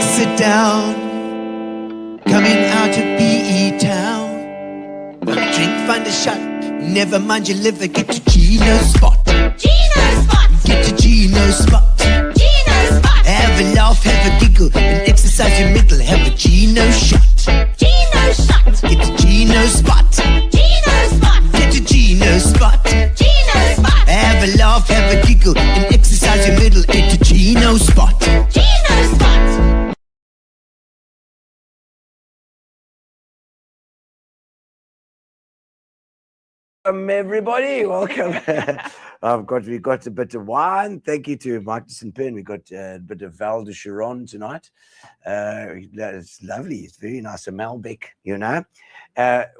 sit down, coming out of PE town. One drink, find a shot, never mind your liver, get to Gino's spot. Gino spot. Get to Gino's spot. Gino spot. Have a laugh, have a giggle, and exercise your middle, have a Gino shot. Gino shot. Get to Gino's spot. Gino spot. Get to Gino's spot. Gino spot. Have a laugh, have a giggle, and exercise your middle, get to Gino's spot. Gino spot. Everybody, welcome. We've got a bit of wine. Thank you to Mike Pen. We got a bit of Val de Chiron tonight. It's lovely. It's very nice. A Malbec, you know.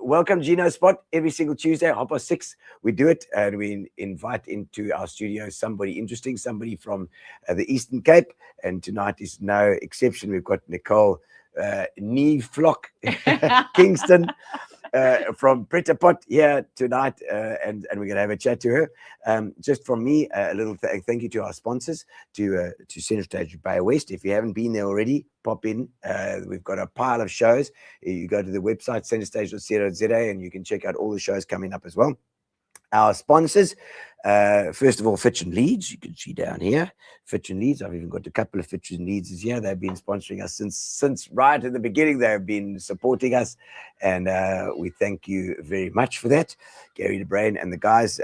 Welcome, Gino Spot. Every single Tuesday, 6:30, we do it, and we invite into our studio somebody interesting, somebody from the Eastern Cape. And tonight is no exception. We've got Nicole, Vlok Kingston. From Pret-a-Pot here tonight, and we're going to have a chat to her. Just from me, a little thank you to our sponsors, to Center Stage Bay West. If you haven't been there already, pop in. We've got a pile of shows. You go to the website centerstage.co.za and you can check out all the shows coming up as well. Our sponsors, first of all, Fitch and Leeds. You can see down here, Fitch and Leeds. I've even got a couple of Fitch and Leeds here. They've been sponsoring us since right at the beginning. They've been supporting us, and we thank you very much for that. Gary DeBrain and the guys.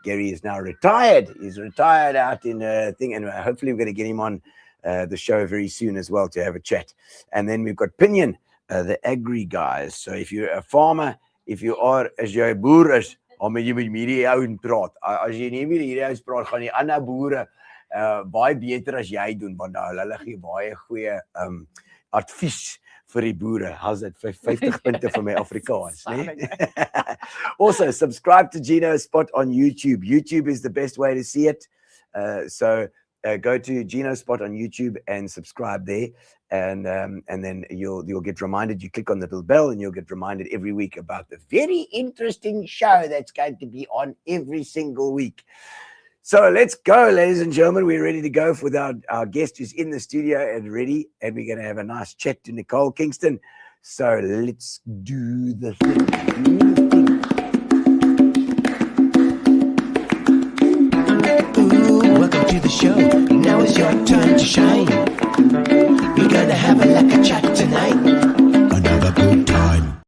Gary is now retired. He's retired out in a thing, and hopefully we're going to get him on the show very soon as well to have a chat. And then we've got Pinion, the agri guys. So if you're a farmer, if you are as jy 'n boer is, om jy met hierdie ou praat. As jy nie met hierdie ou praat, gaan die ander boere baie beter as jy doen, want hulle gee baie goeie advies vir die boere. How's that? 50 punte vir my Afrikaans, né? Also, subscribe to Gino Spot on YouTube. YouTube is the best way to see it. So go to Gino Spot on YouTube and subscribe there, and then you'll get reminded. You click on the little bell and you'll get reminded every week about the very interesting show that's going to be on every single week. So let's go, ladies and gentlemen. We're ready to go with our guest who's in the studio and ready, and we're going to have a nice chat to Nicole Kingston. So let's do the thing. Welcome to the show. Now it's your turn to shine. We're gonna have a chat tonight. Another good time.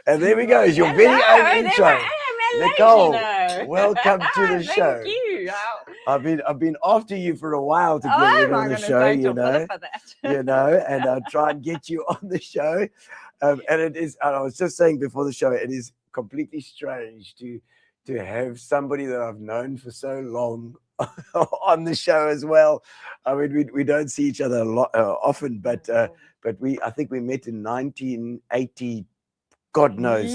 And there we go. It's your very own intro. Nicole, welcome to the show. Thank you. I've been after you for a while to get you on the show, you know, and I'll try and get you on the show. And it is, and I was just saying before the show, it is completely strange to have somebody that I've known for so long on the show as well. I mean, we don't see each other a lot often, but I think we met in 1980. God knows,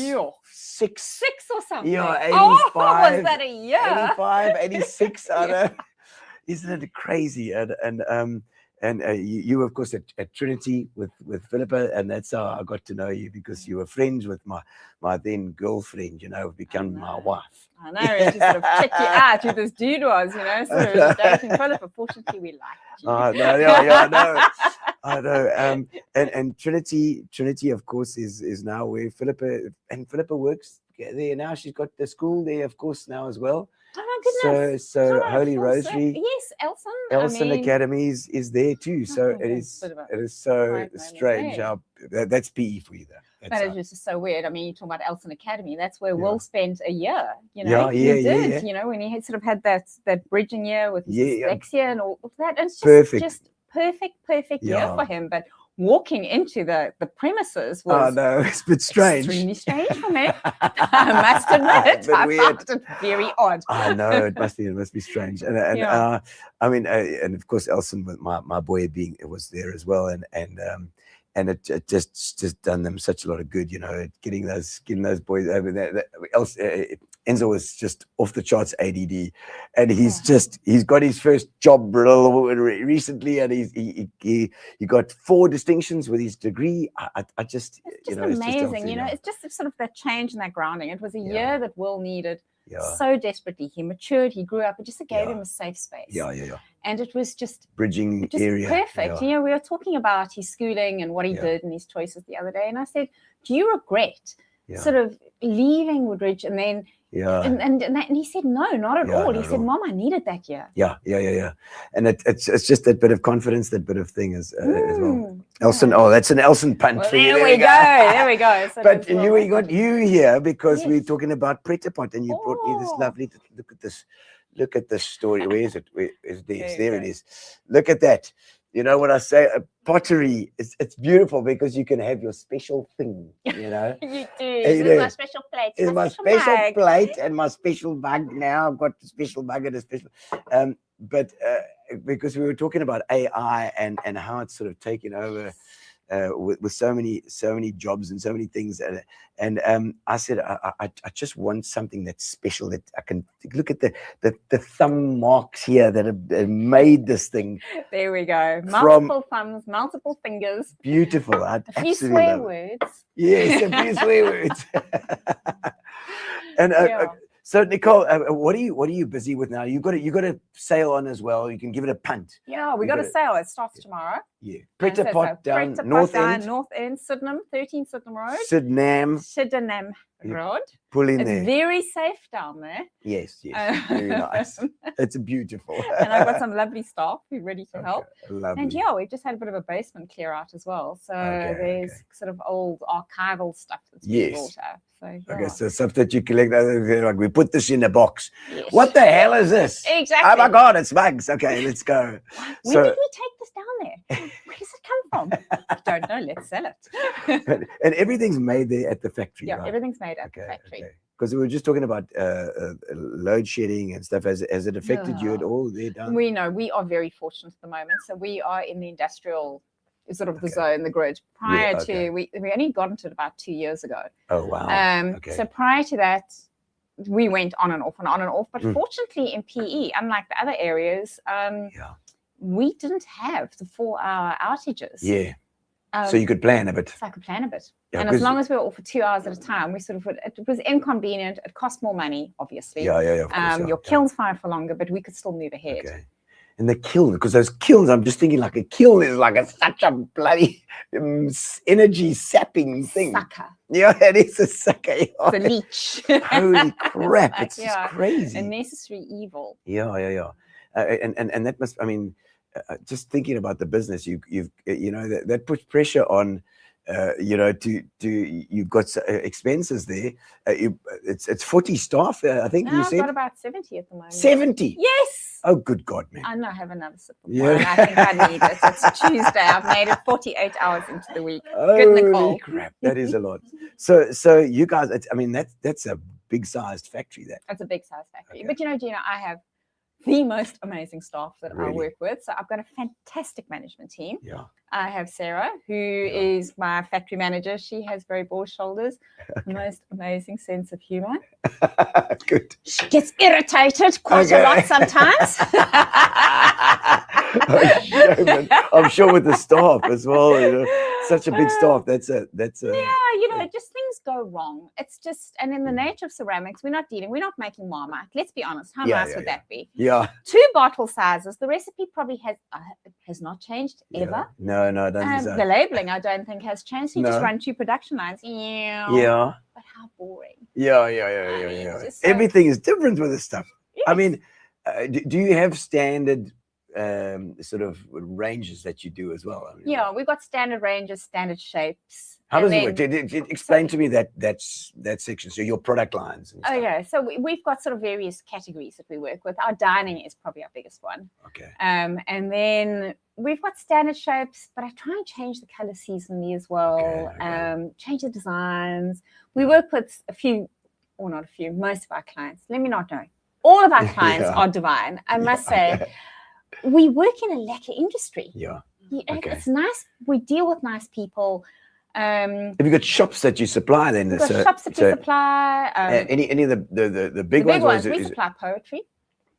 six or something. Yeah, 85. Oh, was that a year? 85, 86. I know. Isn't it crazy? And you of course at Trinity with Philippa, and that's how I got to know you, because you were friends with my then girlfriend, you know, become my wife. I know, it just sort of checked you out who this dude was, you know, so dating Philippa. Fortunately, we liked you. I know. And Trinity, of course, is now where Philippa works there now. She's got the school there, of course, now as well. Oh my goodness. So Holy Rosary. Yes, Elson Academy is there too. So it is so strange how that's PE for you though. That is just so weird. I mean, you talk about Elson Academy. That's where Will spent a year. You know, he did. You know, when he had sort of had that bridging year with dyslexia and all of that. And it's just perfect year for him. But walking into the premises was it's a bit strange. Extremely strange for me. I must admit, I found it very odd. I know it must be strange, and I mean, and of course, Elson, with my boy was there as well, and it just done them such a lot of good, you know, getting those boys over there. Enzo was just off the charts ADD, and he's got his first job recently, and he got 4 distinctions with his degree. I just, it's just amazing, you know, it's just sort of that change and that grounding. It was a year that Will needed so desperately. He matured, he grew up, it just gave him a safe space. And it was just bridging area. Perfect. You know, we were talking about his schooling and what he did and his choices the other day. And I said, do you regret sort of leaving Woodridge and then and he said, no, not at all. He said, Mom, I needed that year. And it's just that bit of confidence, that bit of thing as well. Elson, that's an Elson punt for you. There we go. There we go. So but we got you here because we're talking about Pret-a-Pot, and you brought me this lovely, look at this. Look at this story. Where is it? Where is this? There it is. Look at that. You know what I say? Pottery, it's beautiful because you can have your special thing, you know. You do. It's my special plate. It's my special plate and my special mug now. I've got the special mug and a special. But because we were talking about AI and how it's sort of taken over with so many jobs and so many things, and I said I just want something that's special, that I can look at the thumb marks here that have made this thing. There we go. Multiple thumbs, multiple fingers. Beautiful. A few swear words. Yes, a few swear words. And so Nicole, what are you busy with now? You got a sale on as well. You can give it a punt. Yeah, we got a sale. It starts tomorrow. Yeah, Pret-a-Pot down North End, Sydenham, 13 Sydenham Road. Sydenham Road. Pull in it's there. Very safe down there. Yes, very nice. It's beautiful. And I've got some lovely staff who are ready to help. Lovely. And we've just had a bit of a basement clear out as well. So there's sort of old archival stuff that's been brought up. So, stuff that you collect, like we put this in a box. Yes. What the hell is this? Exactly. Oh my God, it's mugs. Okay, let's go. When did we take this down there? Where does it come from? I don't know. Let's sell it. And everything's made there at the factory. Yeah, right? everything's made at the factory. Because we were just talking about load shedding and stuff. Has it affected you at all there down? We know we are very fortunate at the moment. So we are in the industrial sort of the zone, the grid. Prior to we only got into it about 2 years ago. Oh wow. So prior to that, we went on and off and on and off. But fortunately in PE, unlike the other areas, we didn't have the 4-hour outages. Yeah. So you could plan a bit. So I could plan a bit. And as long as we were off for 2 hours at a time, we sort of would, it was inconvenient. It cost more money, obviously. Of course, your kilns fired for longer, but we could still move ahead. Okay. And the kiln, because those kilns, I'm just thinking like a kiln is like such a bloody energy sapping thing. Sucker. Yeah, it is a sucker. It's a leech. Holy crap, it's just crazy. A necessary evil. Yeah. And that must, I mean, just thinking about the business, you've that puts pressure on, you've got expenses there. It's 40 staff, I think you said. I've got about 70 at the moment. 70? Yes. Oh, good God, man. I know, have another sip of wine. I think I need it. It's Tuesday. I've made it 48 hours into the week. Good, Nicole. Holy crap, that is a lot. So you guys, that's a big-sized factory, that. That's a big-sized factory. But, Gino, I have the most amazing staff that I work with. So I've got a fantastic management team. Yeah. I have Sarah, who is my factory manager. She has very broad shoulders, most amazing sense of humor. Good. She gets irritated quite a lot sometimes. I'm sure with the staff as well. Such a big staff. That's a. Just things go wrong. It's just, and in the nature of ceramics, we're not making Marmite. Let's be honest. How nice would that be? Yeah. 2 bottle sizes. The recipe probably has not changed ever. No, it doesn't. The labeling, I don't think, has changed. You just run 2 production lines. Yeah. But how boring. Yeah. Everything is different with this stuff. Yes. I mean, do you have standard sort of ranges that you do as well? I mean, we've got standard ranges, standard shapes. How does it work? Explain to me that section. So your product lines. And so we've got sort of various categories that we work with. Our dining is probably our biggest one. Okay. And then we've got standard shapes, but I try and change the color seasonally as well. Okay. Change the designs. We work with most of our clients. Let me not know. All of our clients are divine. I must say, we work in a lacquer industry. Yeah. It's nice. We deal with nice people. Have you got shops that you supply then? We've got shops that we supply. Any of the big ones? Ones we supply poetry.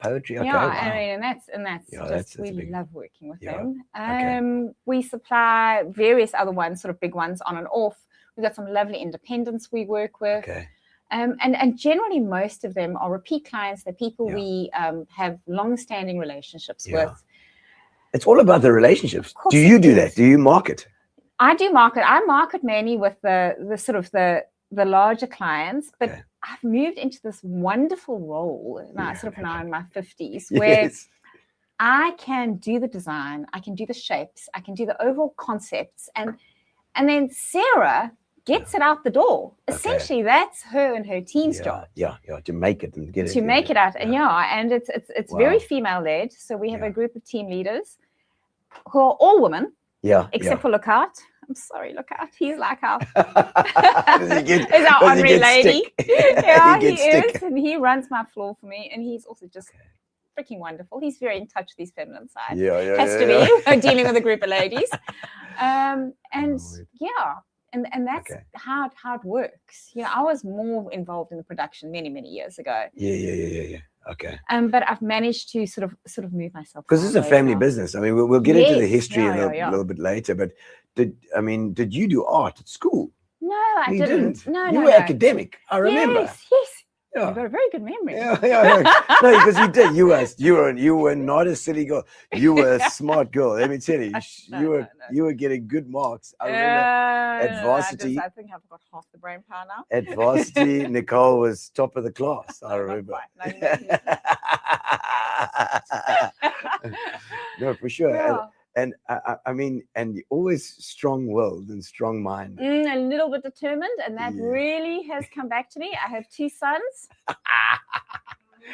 Poetry, okay. Yeah, wow. I mean, and that's just we love working with them. Okay. We supply various other ones, sort of big ones on and off. We've got some lovely independents we work with. Okay. And generally, most of them are repeat clients. They're people we have long-standing relationships with. It's all about the relationships. Do you do that? Do you market? I do market. I market mainly with the sort of the larger clients, but I've moved into this wonderful role now, now in my 50s, where I can do the design, I can do the shapes, I can do the overall concepts, and then Sarah gets it out the door. Essentially, that's her and her team's job. To make it and get it. To make it out, and it's very female led. So we have a group of team leaders who are all women. Except for Lookout. I'm sorry, Lookout. He's like our he's our honorary lady. He is, and he runs my floor for me, and he's also just freaking wonderful. He's very in touch with his feminine side. Has to be dealing with a group of ladies. And that's how it works. You know, I was more involved in the production many years ago. Okay. But I've managed to sort of move myself because it's a family business. I mean, we'll get into the history a little bit later. But did you do art at school? No, I didn't. No, you were academic. I remember. Yes. You've got a very good memory. No, because you did. You were not a silly girl. You were a smart girl. Let me tell you, you were getting good marks. I remember at varsity. I think I've got half the brain power now. At varsity, Nicole was top of the class. I remember. No, for sure. Yeah. And I mean, and always strong-willed and strong-minded. A little bit determined, and that really has come back to me. I have 2 sons.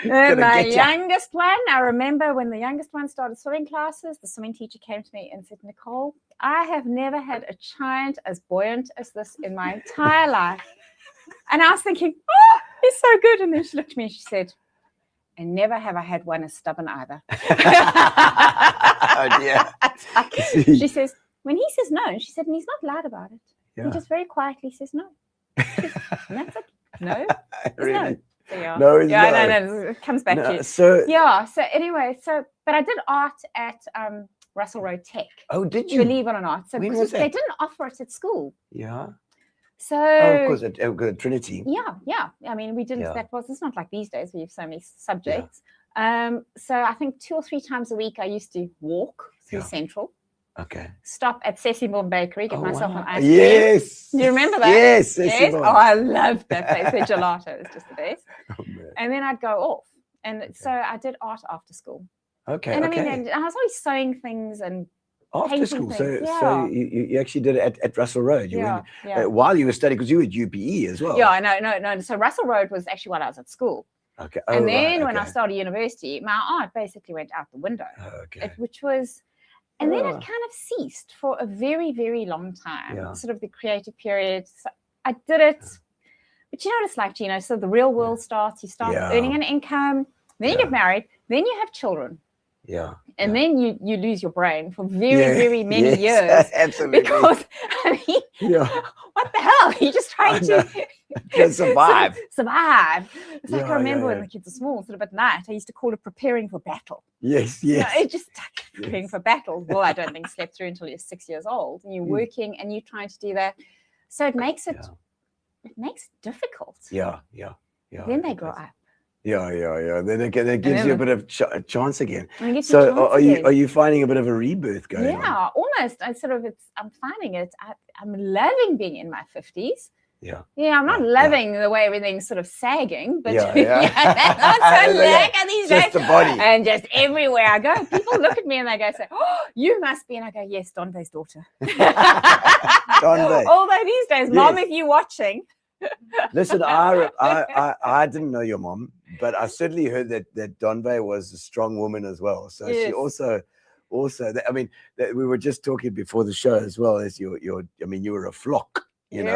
My youngest one, I remember when the youngest one started swimming classes, the swimming teacher came to me and said, Nicole, I have never had a child as buoyant as this in my entire life. And I was thinking, oh, he's so good. And then she looked at me and she said, and never have I had one as stubborn either. Oh, dear. She says, when he says no, she said, and he's not loud about it. He just very quietly says no. And that's it. No. Really? No. No, it comes back to you. So anyway, but I did art at Russell Road Tech. Oh, did you? Believe it or not. So because they didn't offer it at school. Yeah. So of course, at Trinity. Yeah. I mean, we didn't. It's not like these days where you have so many subjects. So I think 2 or 3 times a week I used to walk through Central. Okay. Stop at Sessimborn Bakery, get myself an ice cream. Yes. Do you remember that? Yes. Oh, I loved that place. Their gelato is just the best. Oh, man. And then I'd go off, and so I did art after school. Okay. And I mean, and I was always sewing things and. After school, so you actually did it at Russell Road. You went, while you were studying, because you were at UPE as well. Yeah, no. So Russell Road was actually while I was at school. Okay. And then when I started university, my art basically went out the window. Which was, and then it kind of ceased for a very, very long time. Sort of the creative period. So I did it, but you know what it's like, Gino. So the real world starts. You start earning an income. Then you get married. Then you have children. And then you lose your brain for very many years. Absolutely. Because I mean, what the hell? You're just trying to survive. It's like I remember when the kids were small, sort of at night, I used to call it preparing for battle. Yes. You know, it just preparing for battle. Well, I don't think slept through until you're 6 years old, and you're working and you're trying to do that. So it makes it difficult. Yeah. Then they grow up. Yeah. Then it gives you a bit of a chance again. So are you finding a bit of a rebirth going on? Yeah, almost. I'm finding it. I'm loving being in my 50s. Yeah, I'm not loving the way everything's sort of sagging, but that's not so lekker these days. Just the body. And just everywhere I go, people look at me and they go, say, oh, you must be. And I go, yes, Donve's daughter. Donve. Although these days, Mom, if you're watching. Listen, I didn't know your mom, but I certainly heard that Donve was a strong woman as well. So she also I mean, we were just talking before the show as well as you were a Vlok. You know,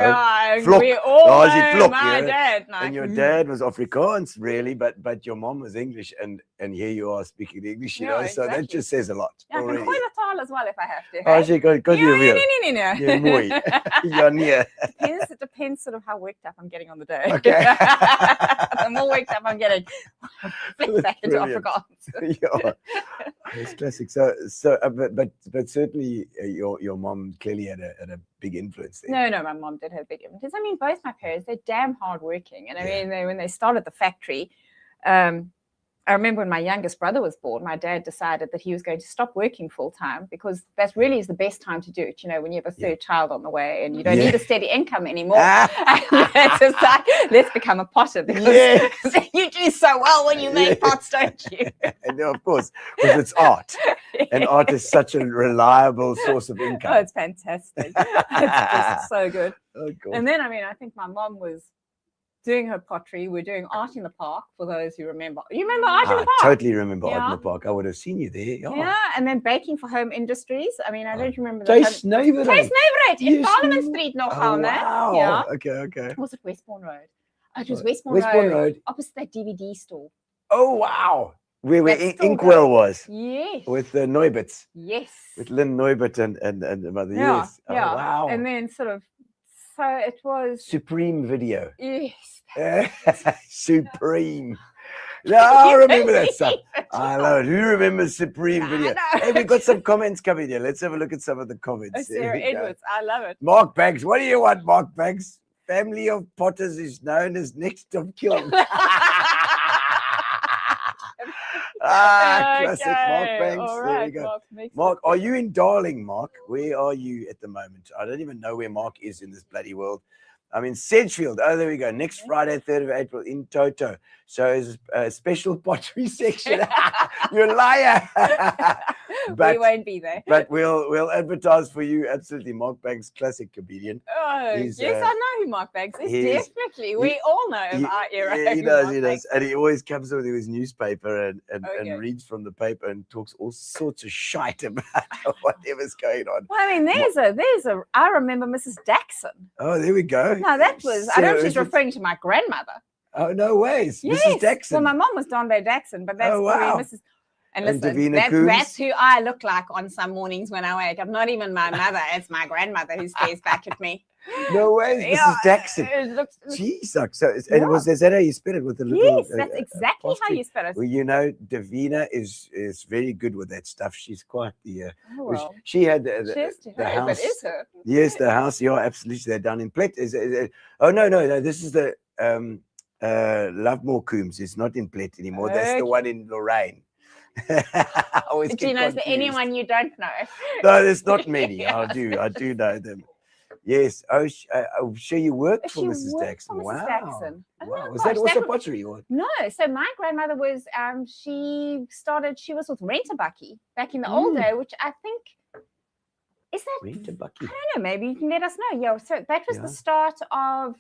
Vlok. We all know my dad. And your dad was Afrikaans, really, but your mom was English, and here you are speaking English, you know, so that just says a lot. Ja, ek kan gooi style as well if I have to. Oh, Hey? she got you real. Yeah, Yeah, mooi. Ja, nee. It depends sort of how worked up I'm getting on the day. Okay. The more worked up I'm getting, flip that into Brilliant. Afrikaans. Yeah, it's classic. But certainly your mom clearly had a big influence there. No, my mom did have big influence. I mean, both my parents, they're damn hardworking. And I mean, when they started the factory, I remember when my youngest brother was born, my dad decided that he was going to stop working full time because that really is the best time to do it. You know, when you have a third child on the way and you don't need a steady income anymore. It's just like, let's become a potter because you do so well when you make pots, don't you? And of course, because it's art. And art is such a reliable source of income. Oh, it's fantastic. It's just so good. Oh, God. And then, I mean, I think my mom was doing her pottery. We're doing art in the park for those who remember. You remember art in the park? I totally remember art in the park. I would have seen you there. Yeah, and then baking for home industries. I mean, I don't remember the Tuis Nywerheid. in Parliament Street nog gaan, né? Wow. Yeah. Okay. Was it Westbourne Road? Oh, it was Westbourne Road. Opposite that DVD store. Oh, wow. Where That's still Inkwell was. Yes. With the Neubits. Yes. With Lynn Neubit and Mother. Yeah, Yes. Oh, yeah. wow. And then sort of, so it was. Supreme Video. Yes. Supreme. No, I remember that stuff. I love it. Who remembers Supreme Video? Hey, we've got some comments coming here. Let's have a look at some of the comments. Sarah Edwards, I love it. Mark Banks, what do you want, Mark Banks? Family of Potters is known as next of kin. Classic Mark Banks. All There right, we go. Mark, Mark, are you in Darling, Mark? Where are you at the moment? I don't even know where Mark is in this bloody world. I'm in Sedgefield. Oh, there we go. Next Friday, 3rd of April in Toto. So it's a special pottery section. You're a liar. We won't be there. But we'll advertise for you. Absolutely. Mark Banks, classic comedian. Oh, yes, I know who Mark Banks is. Definitely. We all know of our era. Yeah, he does. And he always comes with his newspaper and reads from the paper and talks all sorts of shite about whatever's going on. Well, I mean, I remember Mrs. Jackson. Oh, there we go. No, that was, I don't know if she's referring to my grandmother. Oh, no ways. Yes. Mrs. Jackson. Well, my mom was Donde Jackson, but that's probably Mrs. And listen, that's who I look like on some mornings when I wake. I'm not even my mother. It's my grandmother who stares back at me. No way, Mrs. Jackson. Jeez, so is that how you spell it with the little? Yes, that's exactly how you spell it. Well, you know, Davina is very good with that stuff. She's quite the. She had the house. But is her? Yes, the house. Yeah, absolutely. They're down in Plet. Oh no. This is the Lovemore Coombs. It's not in Plet anymore. That's the one in Lorraine. Gino, is there anyone you don't know? No, there's not many. I do know them. Yes. I'm sure you worked for Mrs. Jackson. Mrs. Jackson. Wow. Was that also pottery? Or? No. So my grandmother was, she was with Rent-a-Bucky back in the old day, which I think, is that? Rent-a-Bucky. I don't know. Maybe you can let us know. Yeah. So that was the start of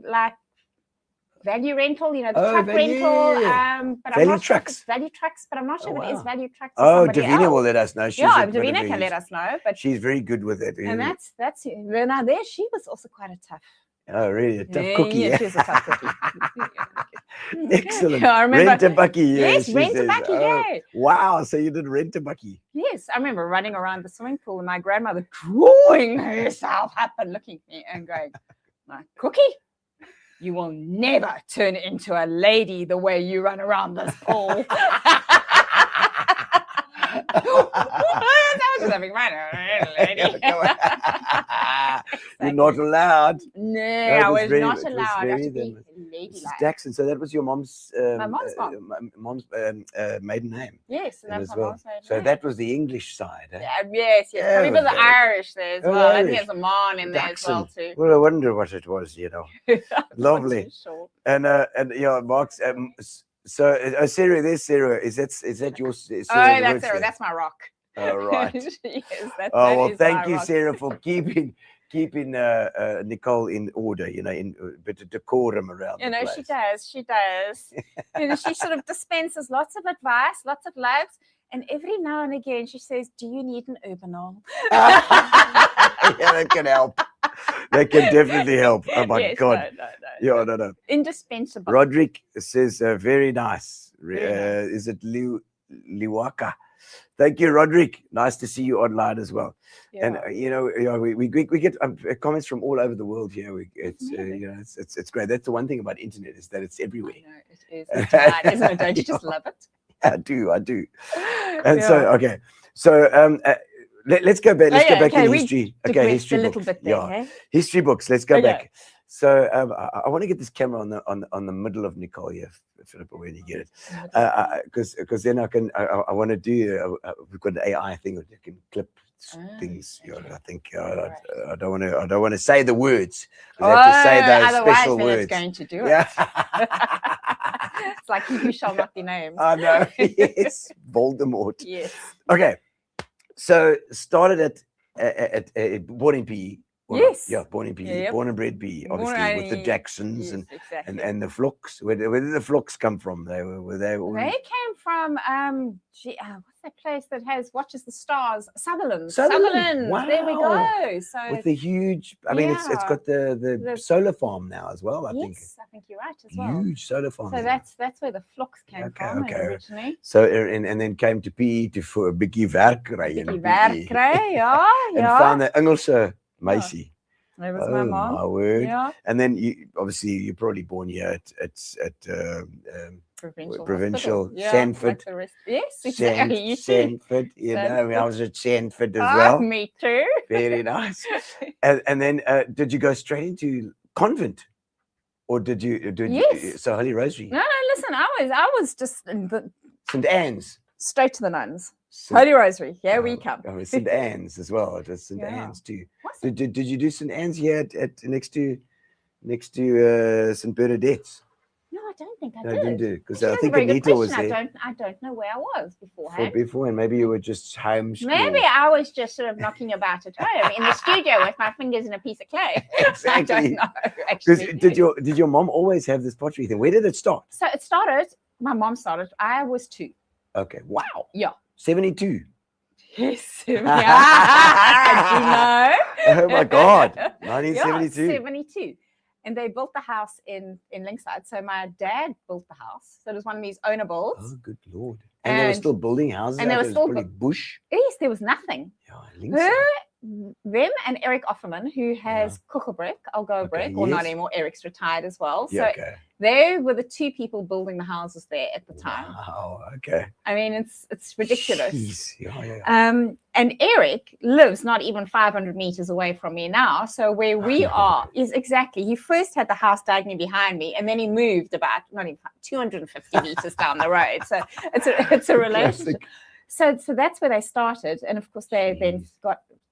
like value rental, you know, the truck rental. But value trucks. Value trucks, but I'm not sure if it is value trucks. Oh, Davina will let us know. Davina can let us know. But she's very good with it. And that's now there. She was also quite a tough. Oh, really? A tough cookie. Yeah, she was a tough cookie. Excellent. I remember Rent-a-Bucky. Yes, Rent-a-Bucky. Yeah. Wow. So you did Rent-a-Bucky. Yes, I remember running around the swimming pool and my grandmother drawing herself up and looking at me and going, "My cookie, you will never turn into a lady the way you run around this pool." That was having lady. You're not allowed. No, I was not allowed. I have to be ladylike. Jackson. So that was your mom's. My mom's mom. Mom's maiden name. Yes, and that's my mom's maiden So name. that was the English side. Eh? Yes. Probably the Irish there as well. I think there's a Mon in there Jackson. as well too. Well, I wonder what it was, you know. Lovely. Sure. And Mark's. So Sarah, there's Sarah. Is that your? Sarah, that's Sarah. That's my rock. All right. Yes, thank you, Sarah, for keeping Nicole in order. You know, in a bit of decorum around. You know, the place. she does. You know, she sort of dispenses lots of advice, lots of loves, and every now and again she says, "Do you need an Urbanol?" Yeah, that can help. That can definitely help. Oh my God. No. Indispensable. Roderick says, very nice. Is it Liwaka? Thank you, Roderick. Nice to see you online as well. Yeah. And we get comments from all over the world here. It's it's great. That's the one thing about internet is that it's everywhere. I know, it is. It's right, isn't it? Don't you just love it? I do. And so let's go back. Let's go back in history. Okay, history a books. little bit there, hey? History books. Let's go back. So I want to get this camera on the middle of Nicole here, Philippa, when you get it, because then I want to do we've got an AI thing that you can clip things. I think I don't want to say the words. I have to say those special words. It's going to do it. It's like you shall not be named. I know. Yes, Voldemort. Yes. Okay. So started at born in PE. Yes. Yeah, born in PE, born and bred PE, obviously with the Jacksons and the Vloks. Where did the Vloks come from? They came from what's that place that watches the stars? Sutherland. Wow. There we go. So with the huge, I mean, it's got the solar farm now as well. I think you're right as well. Huge solar farm. So that's where the Vloks came from originally. So and then came to PE for 'n bietjie werk kry. Bietjie werk kry, ja. En van 'n Engelse meisie. It was my mom. My word. Yeah. And then you're probably born here at Provincial Sanford. Yes, exactly. Sanford, I was at Sanford as well. Me too. Very nice. And then did you go straight into convent? Or did you so Holy Rosary? No, listen, I was just in St. Anne's. Straight to the nuns. Holy Rosary, here we come. St. Anne's as well. It was St. Anne's too. Did you do St. Anne's here at next to St. Bernadette's? No, I don't think I did. I didn't do because I think Anita was there. I don't know where I was beforehand. Beforehand, maybe you were just home. Maybe I was just sort of knocking about at home in the studio with my fingers in a piece of clay. Exactly. I don't know. Actually, did your mom always have this pottery thing? Where did it start? So it started. My mom started. I was 2. Okay. Wow. Yeah. 72. Yes. Yeah. Gino. Oh my God. 1972. 72. And they built the house in Linkside. So my dad built the house. So it was one of these owner builds. Oh, good Lord. And they were still building houses. And there was still bush. Yes, there was nothing. Yeah, them and Eric Offerman, who has Kuchelbrick, Algoa Brick, or not anymore. Eric's retired as well. So they were the 2 people building the houses there at the time. Wow, okay. I mean, it's ridiculous. Jeez. Yeah. And Eric lives not even 500 meters away from me now. So where we are is exactly, he first had the house diagonally behind me, and then he moved about not even 250 meters down the road. So it's a relationship. So that's where they started. And of course,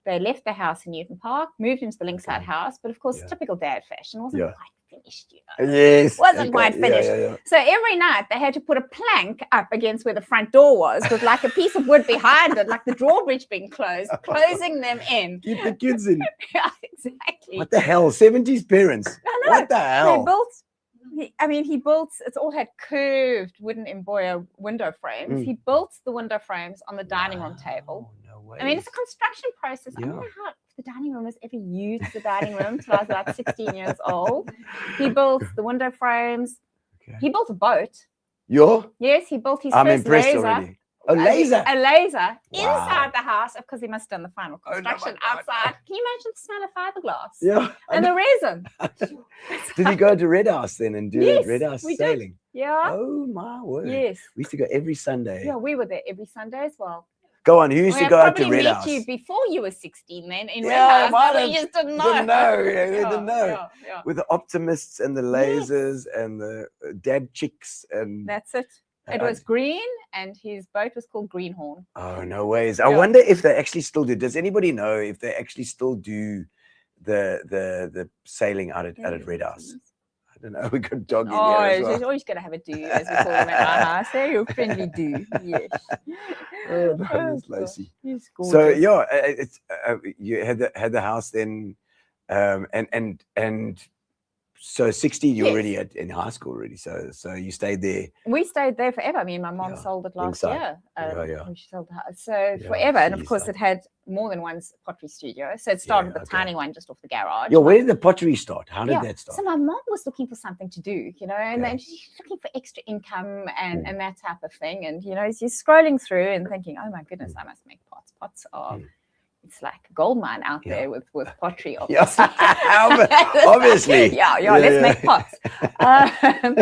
they left the house in Newton Park, moved into the Linkside house. But of course, typical dad fashion, wasn't quite finished, Yes. Wasn't quite finished. So every night they had to put a plank up against where the front door was with like a piece of wood behind it, like the drawbridge being closed, closing them in. Keep the kids in. Yeah, exactly. What the hell? 70s parents. No. What the hell? They built, he built, it's all had curved wooden emboyer window frames. He built the window frames on the dining room table. No way. I mean, it's a construction process. I don't know how the dining room was ever used as a dining room until I was about 16 years old. He built the window frames. Okay. He built a boat. Yes, he built his first laser. Already. A laser? A laser inside the house, because he must have done the final construction outside. Can you imagine the smell of fiberglass? Yeah. And the resin. Did you go to Red House then and do Red House sailing? Did. Yeah. Oh my word. Yes. We used to go every Sunday. Yeah, we were there every Sunday as well. Go on, who used to go out to Red House? I you before you were 16 then in Red House. Well, you just didn't know. Didn't know. Yeah. With the optimists and the lasers and the dad chicks. And that's it. It was green, and his boat was called Greenhorn. Oh, no ways. I wonder if they actually still do. Does anybody know if they actually still do the sailing out at Red House? I don't know. We got dog in here as well. He's always going to have a do, as we call them at our house. They're your friendly do. Yes. Oh, no, it's Lacey. He's gorgeous. So yeah, it's you had the house then, and so 16, you're Yes. already in high school already. So you stayed there. We stayed there forever. I mean, my mom Yeah, sold it last inside. year. Yeah. When she sold the house. So Yeah, forever. And of geez, course, like- it had more than one pottery studio. So it started Yeah, with a okay. tiny one just off the garage. Yeah, where did the pottery start? How did Yeah. that start? So my mom was looking for something to do, you know, and Okay. then she's looking for extra income and, Mm. and that type of thing. And, you know, she's scrolling through and thinking, oh my goodness, I must make pots. Pots are, it's like a gold mine out Yeah. there with pottery. Yeah, Obviously. obviously. yeah, let's make pots. And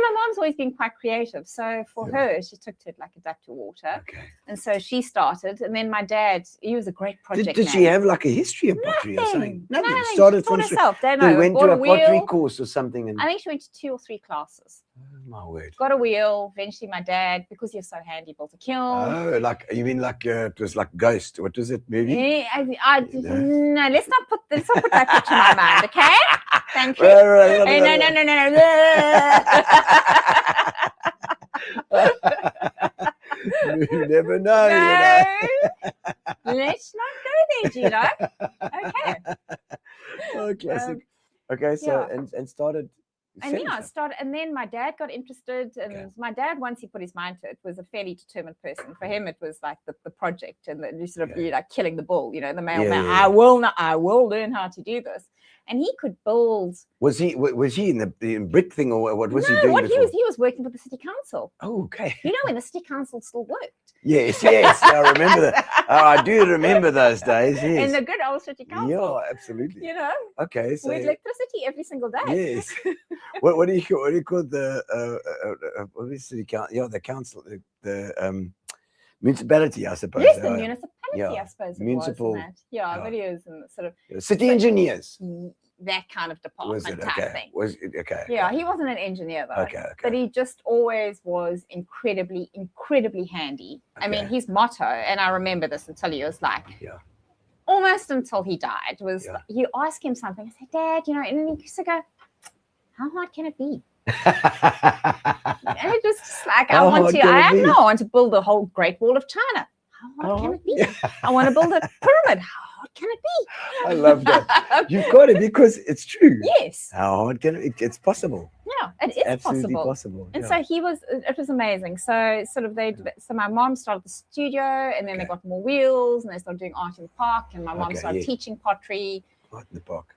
my mom's always been quite creative. So for her, she took to it like a duck to water. Okay. And so she started. And then my dad, he was a great project Did she man. have like a history of pottery or something? Nothing. Nothing. She Started taught from herself. Don't They know. went Bought to a a pottery wheel. course or something. And I think she went to 2 or 3 classes. oh, my word. Got a wheel. Eventually, my dad, because he was so handy, built a kiln. Oh, like you mean like it was like Ghost? What was it movie? No, let's not put that picture in my mind, okay? Thank you. Right. Hey, no. You never know. No, let's not go there, Gino. Okay. Oh, classic. Okay, so yeah. and started. And selling yeah, stuff. started, and then my dad got interested, and Okay. my dad, once he put his mind to it, was a fairly determined person. For him, it was like the project and you sort of Okay. you like killing the bull, you know, the mailman. Yeah. I will learn how to do this, and he could build. Was he in the brick thing or what was he No, doing? what before? he was working for the city council. Oh, okay. You know, when the city council still worked. Yes, I remember that. Oh, I do remember those days. Yes. In the good old city council. Yeah, absolutely. You know, Okay, so with electricity every single day. yes. what do you call the what is city council? Yeah, the council, the municipality, I suppose. Yes, the municipality, yeah, I suppose. municipal- It was, yeah, yeah. it is, and sort of city engineers. that kind of Was department it type okay? thing. Was it okay? Yeah, he wasn't an engineer though. Okay. But he just always was incredibly handy. I mean, Okay. his motto, and I remember this until he was like, Yeah. almost until he died, was Yeah. you ask him something, I said, Dad, you know, and then he used to go, how hard can it be? And it just like, How hard can it be? I want to build a whole Great Wall of China. How hard can it be? I want to build a pyramid. How hard can it be? I love that. You've got it because it's true. Yes. How hard can it? It's possible. Yeah, it is Absolutely possible. possible. And yeah. so it was amazing. So sort of so my mom started the studio, and then they Okay. got more wheels, and they started doing art in the park, and my mom Okay, started yeah. teaching pottery. Right in the park.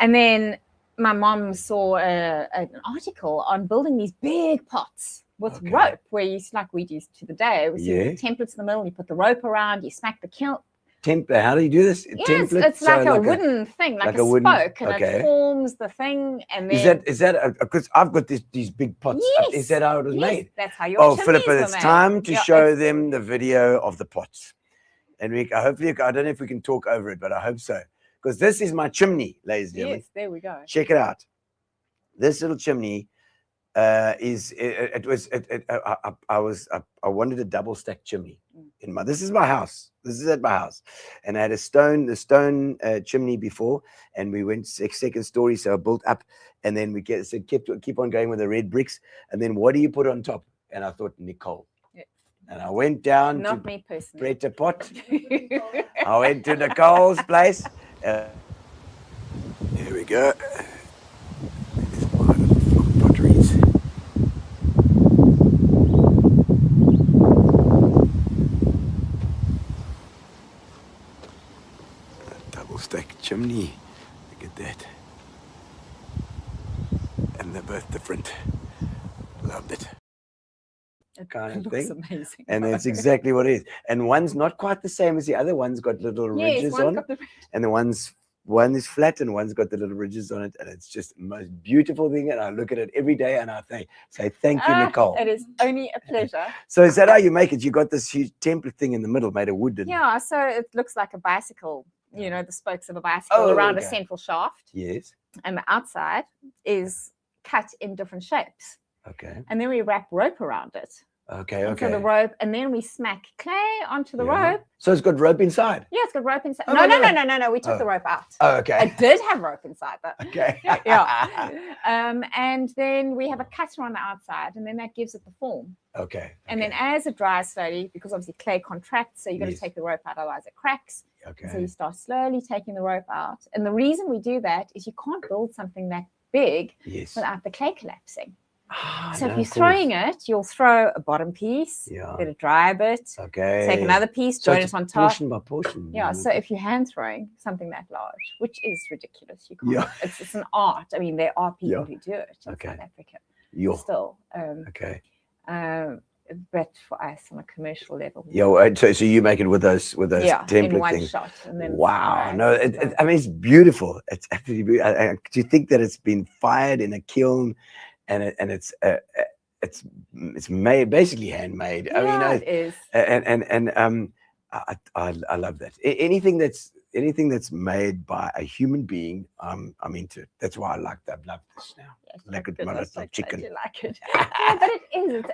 And then my mom saw an article on building these big pots with Okay. rope, where you like we used to the day. We Yeah. the templates in the middle, you put the rope around, you smack the kiln. How do you do this? Yes, Template? it's like So a wooden thing, like a wooden- spoke, and okay. it forms the thing. And then Is that because I've got these big pots? Yes. Is that how it was yes, made? that's how your Oh, chimneys Philippa, were it's made. time to Yeah, show it's- them the video of the pots, and we hopefully I don't know if we can talk over it, but I hope so, because this is my chimney, ladies and gentlemen. Yes, there we go. Check it out. This little chimney I wanted a double stack chimney in my. This is my house. This is at my house, and I had the stone chimney before, and we went second story, so I built up, and then we keep on going with the red bricks, and then what do you put on top? And I thought Nicole, Yeah. and I went down Not to me personally. Pret-a-Pot. I went to Nicole's place. Here we go. There's my little Vlok Potteries. A double stack chimney. Look at that. And they're both different. Loved it. It kind of looks thing. amazing. And that's exactly what it is. And one's not quite the same as the other. One's got little yes, ridges one's on, got the and one is flat, and one's got the little ridges on it. And it's just the most beautiful thing. And I look at it every day, and I say thank you, Nicole. It is only a pleasure. So is that how you make it? You got this huge template thing in the middle made of wood. And Yeah, so it looks like a bicycle. You know, the spokes of a bicycle around a okay. central shaft, Yes. and the outside is cut in different shapes. Okay. And then we wrap rope around it. Okay. Onto Okay. the rope, and then we smack clay onto the Yeah. rope. So it's got rope inside. Yeah, it's got rope inside. Oh, no, no, no, no. no, no, no. We took Oh. the rope out. Oh, okay. It did have rope inside though. Okay. Yeah. And then we have a cutter on the outside, and then that gives it the form. Okay. And then as it dries slowly, because obviously clay contracts, so you've got Yes. to take the rope out, otherwise it cracks. So Okay. you start slowly taking the rope out. And the reason we do that is you can't build something that big Yes. without the clay collapsing. Ah, So no, if you're of course. throwing it, you'll throw a bottom piece, Yeah. let it dry a bit, Okay. take another piece, So join it's it on top. portion by portion. Yeah, so if you're hand throwing something that large, which is ridiculous, you can't. Yeah. It's an art. I mean, there are people Yeah. who do it in Okay. South Africa Yeah. still. Okay. But for us on a commercial level, Yeah. So you make it with those template in one things. shot. And then Wow. No, I mean, it's beautiful. It's absolutely beautiful. Do you think that it's been fired in a kiln and it's made, basically handmade? Yeah, I mean, it is. I love that. Anything that's made by a human being, I'm into it. That's why I love this now. Yes, Like it, goodness, like chicken. I like it. Yeah, but it is.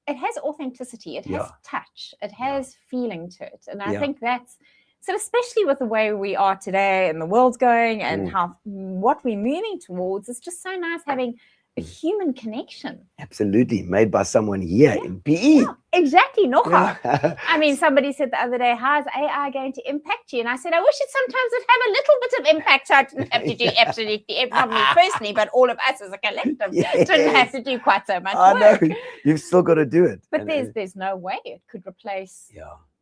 It has authenticity. It has Yeah. touch. It has feeling to it, and I Yeah. think that's so. Especially with the way we are today, and the world's going, and Mm. what we're moving towards, it's just so nice having a human connection. Absolutely, made by someone here in PE. Yeah, exactly. No harm. Yeah. I mean, somebody said the other day, "How's AI going to impact you?" And I said, "I wish it sometimes would have a little bit of impact, so I didn't have to do absolutely, not me personally, but all of us as a collective didn't have to do quite so much I work." know you've still got to do it. But there's no way it could replace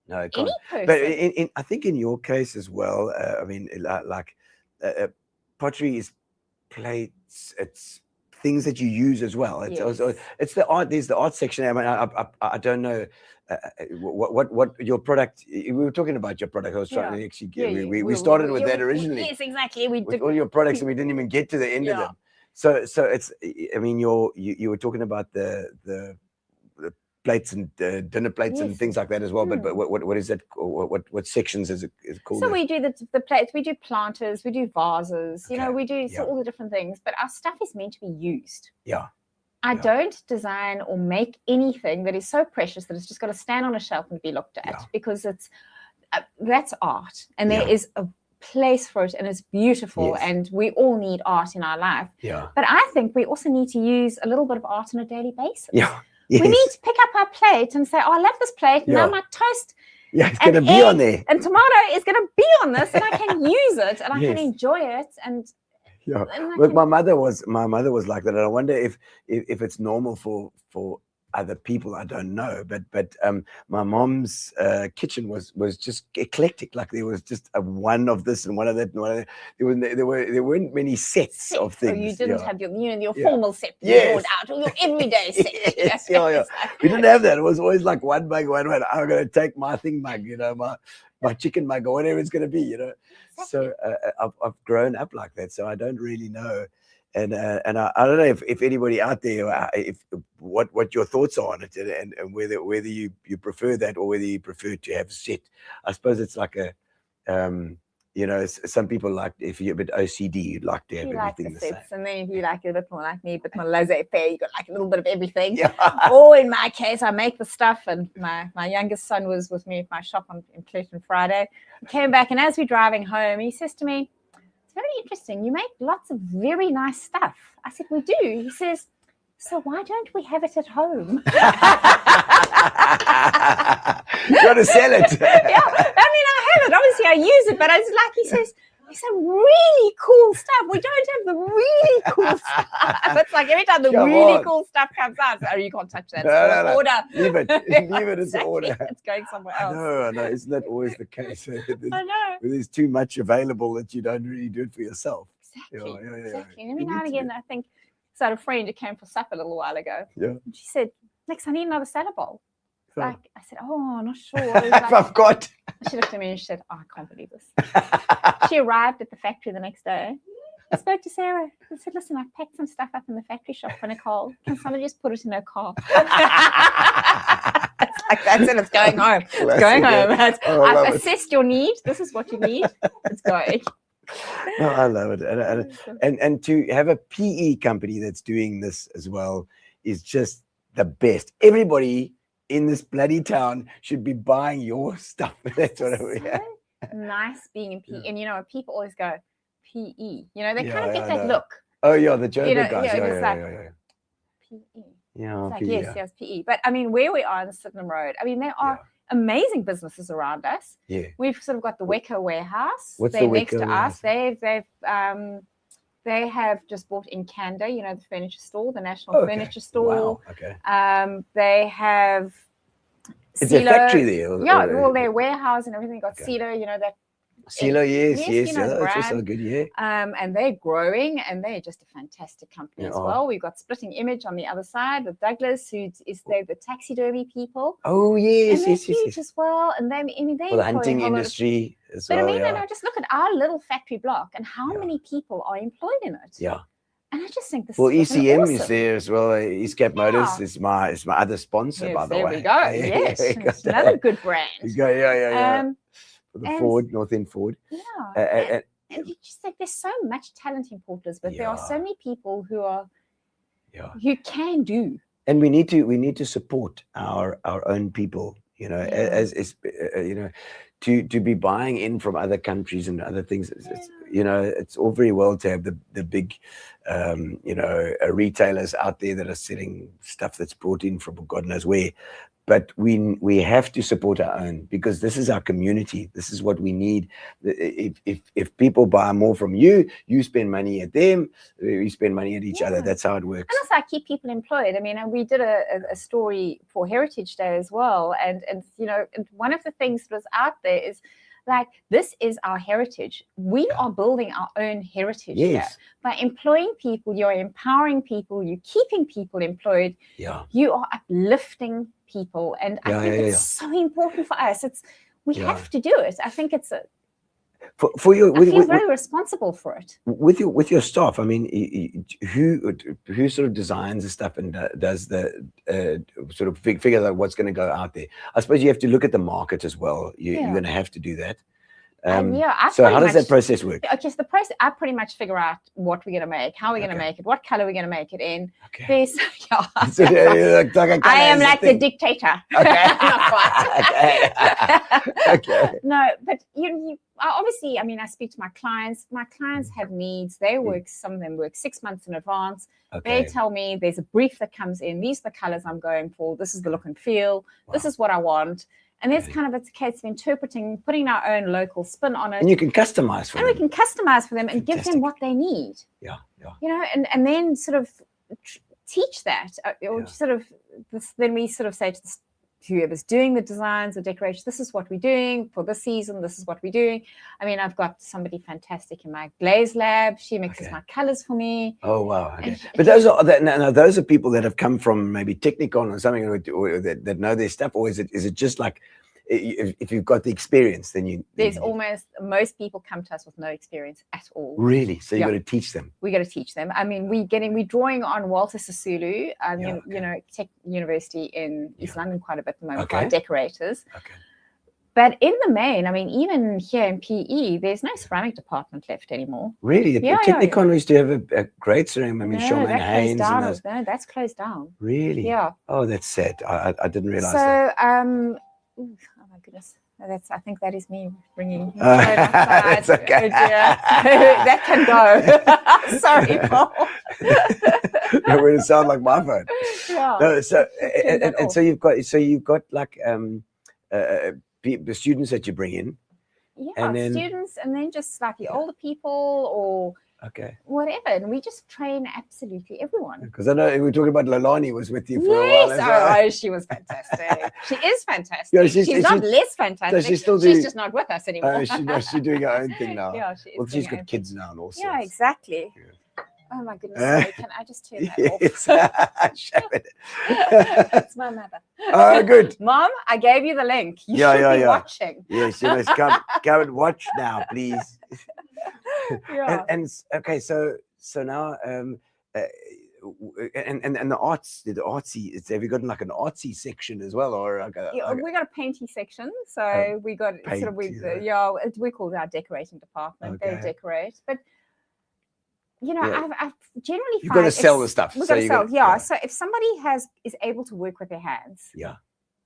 No, it can't. any person. But I think in your case as well, I mean, pottery is plates. It's things that you use as well. It's also it's the art. There's the art section. I mean, I don't know what your product. We were talking about your product. I was trying to actually. We started with that originally. Yes, exactly. We With did all your products, and we didn't even get to the end of them. So it's. I mean, you were talking about the plates and dinner plates and things like that as well. But what is that? What sections is it called? So we do the plates, we do planters, we do vases. You know, we do all the different things. But our stuff is meant to be used. Yeah. I don't design or make anything that is so precious that it's just got to stand on a shelf and be looked at because it's that's art, and there is a place for it, and it's beautiful, and we all need art in our life. Yeah. But I think we also need to use a little bit of art on a daily basis. Yeah. Yes. We need to pick up our plate and say, "Oh, I love this plate. Now my toast it's going to be on there. And tomato is going to be on this, and I can use it, and I can enjoy it." And Look, my mother was like that, and I wonder if it's normal for other people. I don't know, but my mom's kitchen was just eclectic. Like there was just a one of this and one of that and one of that. There weren't many sets of things. So you didn't have your formal set poured out, or your everyday set. Yes, we didn't have that. It was always like one mug, one. I'm going to take my thing mug, my chicken mug or whatever it's going to be, Exactly. So I've grown up like that, so I don't really know. And I don't know if anybody out there, what your thoughts are on it, and whether you prefer that or whether you prefer to have a set. I suppose it's like a, some people like, if you're a bit OCD, you'd like to have everything the same. And then if you like it a bit more like me, a bit more laissez-faire, you got like a little bit of everything. Yeah. Or in my case, I make the stuff, and my youngest son was with me at my shop in Clinton Friday. He came back, and as we're driving home, he says to me, "It's very interesting. You make lots of very nice stuff." I said, "We do." He says, "So why don't we have it at home?" You got to sell it. Yeah, I mean, I have it. Obviously, I use it, but it's like he says, "There's some really cool stuff. We don't have the really cool stuff." It's like every time the cool stuff comes out, "Oh, you can't touch that. No. Order. Leave it. Leave it as an order. It's going somewhere else. I know. Isn't that always the case? I know. There's too much available that you don't really do it for yourself. Exactly. Exactly. And every now and again, I think, so I had a friend who came for supper a little while ago. Yeah. And she said, "Next, I need another salad bowl." I said, "Oh, I'm not sure." I've got. She looked at me and she said, "Oh, I can't believe this." She arrived at the factory the next day. I spoke to Sarah and said, "Listen, I've packed some stuff up in the factory shop for Nicole. Can somebody just put it in her car?" It's like, that's it. It's going home. It's going home. I've assessed your need. This is what you need. It's going. No, I love it. And to have a PE company that's doing this as well is just the best. Everybody in this bloody town should be buying your stuff. That's what I mean. Nice being in PE. And people always go, PE. They kind of get that look. Oh yeah, the Joker guys. PE. Yeah, it's like, PE, yes, PE. But I mean, where we are in the Sydenham Road, I mean, there are amazing businesses around us. Yeah. We've sort of got the Wecker warehouse. What's They're the next to Wecker us. They've They have just bought in Canada, you know, the furniture store, the National Furniture Store. Wow. Okay. They have. It's a factory there. Well, their warehouse and everything got Cedar, you know, that. Silo, yes. You know, That's also good, yeah. And they're growing, and they're just a fantastic company as well. We've got Splitting Image on the other side with Douglas, who is the taxidermy people. Oh, yes, and they're huge as well. And they, I mean, they the hunting industry as well. But I mean, you know, just look at our little factory block and how many people are employed in it. Yeah. And I just think this ECM awesome. is there as well. East Cape Motors is my other sponsor, by the way. There we go. Yes, it's another good brand. Yeah. For the Ford, North End Ford. Yeah. And you just think there's so much talent in Porters, but there are so many people who are who can do. And we need to support our own people. You know, as you know, to be buying in from other countries and other things. It's, you know, it's all very well to have the big, you know, retailers out there that are selling stuff that's brought in from God knows where. But we have to support our own, because this is our community. This is what we need. If people buy more from you, you spend money at them, we spend money at each other. That's how it works. And also I keep people employed. I mean, and we did a story for Heritage Day as well. And you know, one of the things that was out there is, like, this is our heritage. We are building our own heritage here. By employing people, you're empowering people, you're keeping people employed. You are uplifting people. And I think it's so important for us. We have to do it. I think it's for you. I feel very responsible for it. With your staff, I mean, who sort of designs the stuff and does the sort of figure out what's going to go out there? I suppose you have to look at the market as well. You're going to have to do that. So how does that process work? Okay, so the process, I pretty much figure out what we're going to make, how we're going to make it, what color we're going to make it in. There's, I am like the dictator. No, but you obviously, I mean, I speak to my clients. My clients have needs. They work, some of them work 6 months in advance. They tell me there's a brief that comes in. These are the colors I'm going for. This is the look and feel. This is what I want. And there's kind of a case of interpreting, putting our own local spin on it. And you can customize for them. And we can customize for them and give them what they need. You know, and then sort of teach that. Or sort of, then we sort of say to whoever's doing the designs or decorations, this is what we're doing for this season. This is what we're doing. I mean, I've got somebody fantastic in my glaze lab. She mixes my colors for me. Oh, wow. Okay. But those are people that have come from maybe Technicon or something, or that know their stuff, or is it just like, if you've got the experience, then there's almost, most people come to us with no experience at all. Really? So you've got to teach them. We got to teach them. I mean, we're drawing on Walter Sisulu, you know, Tech University in East London quite a bit at the moment for our decorators. But in the main, I mean, even here in PE, there's no ceramic department left anymore. Really? Technicon used to have a great ceramic. I mean, Shulman Haynes. No, that's closed down. Really? Yeah. Oh, that's sad. I didn't realize that. So, oh my goodness. I think that is me bringing. That's okay. That can go. Sorry, Paul. It would sound like my phone. No, so and so you've got like the students that you bring in. And then students, and then just slightly older people or whatever, and we just train absolutely everyone. Because I know we were talking about Lolani was with you for a while. Oh, she was fantastic. She is fantastic. She's not less fantastic. So she's just not with us anymore. She's doing her own thing now. She is. Well, she's got kids now and all sorts. Yeah, exactly. Oh my goodness! Sorry, can I just turn that off? It's my mother. Oh, good. Mom, I gave you the link. You should be watching. Yes, you must come and watch now, please. And okay, so now and the arts, the artsy. Have you got like an artsy section as well, or we got a painty section. So we got sort of we call it our decorating department. They decorate, but. You know, I've generally you've got to sell the stuff. We've got to sell, So if somebody is able to work with their hands,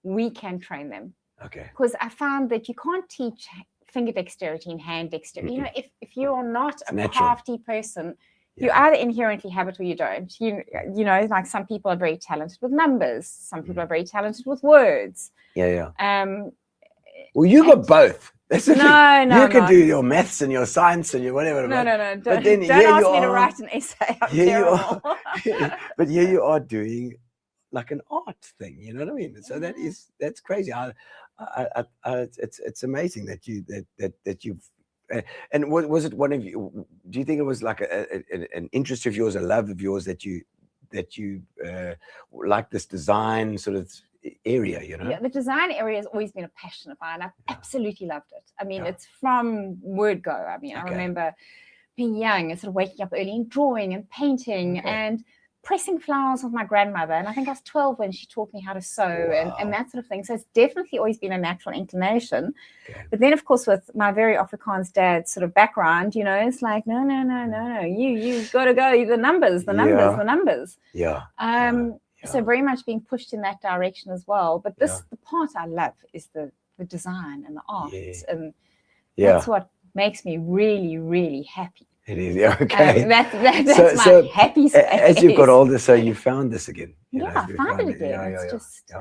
we can train them. Okay. Because I found that you can't teach finger dexterity and hand dexterity. You know, if you are not a crafty person, you either inherently have it or you don't. You know, like some people are very talented with numbers. Some people are very talented with words. Well, you got both. That's okay. No, you can do your maths and your science and your whatever. No. But then Don't ask me to write an essay. I'm here terrible. But here you are doing like an art thing. You know what I mean? So that's crazy. It's amazing that you've. And was it one of you? Do you think it was like an interest of yours, a love of yours that you like this design sort of area, you know? Yeah, the design area has always been a passion of mine. I've absolutely loved it. I mean, it's from word go. I mean, I remember being young and sort of waking up early and drawing and painting and pressing flowers with my grandmother. And I think I was 12 when she taught me how to sew and that sort of thing. So it's definitely always been a natural inclination. But then, of course, with my very Afrikaans dad sort of background, you know, it's like, no. You got to go. The numbers. So very much being pushed in that direction as well. But the part I love is the design and the art. And that's what makes me really, really happy. It is, okay. That's my happy space. As you've got older, so you found this again. I found it again. It's just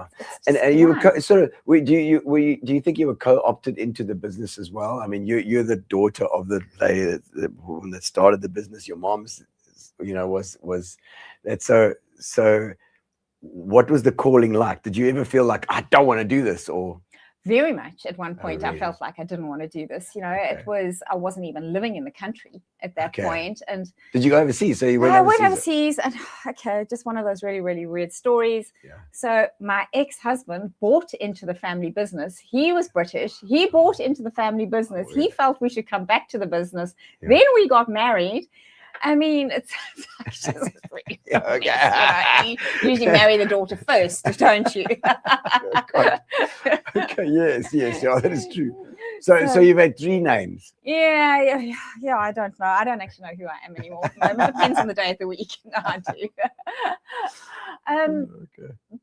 and you were sort of. Do you think you were co-opted into the business as well? I mean, you're the daughter of the lady that started the business. Your mom's, you know, was that so. What was the calling like? Did you ever feel like I don't want to do this, or? Very much. At one point, really? I felt like I didn't want to do this. You know, I wasn't even living in the country at that point. And did you go overseas? So you went overseas? I went overseas, and just one of those really, really weird stories. So my ex-husband bought into the family business. He was British. He bought into the family business. He felt we should come back to the business. Then we got married. I mean, it's just really you usually marry the daughter first, don't you? Yes, that is true. So you've had 3 names. Yeah, I don't know. I don't actually know who I am anymore. It depends on the day of the week. No, I do.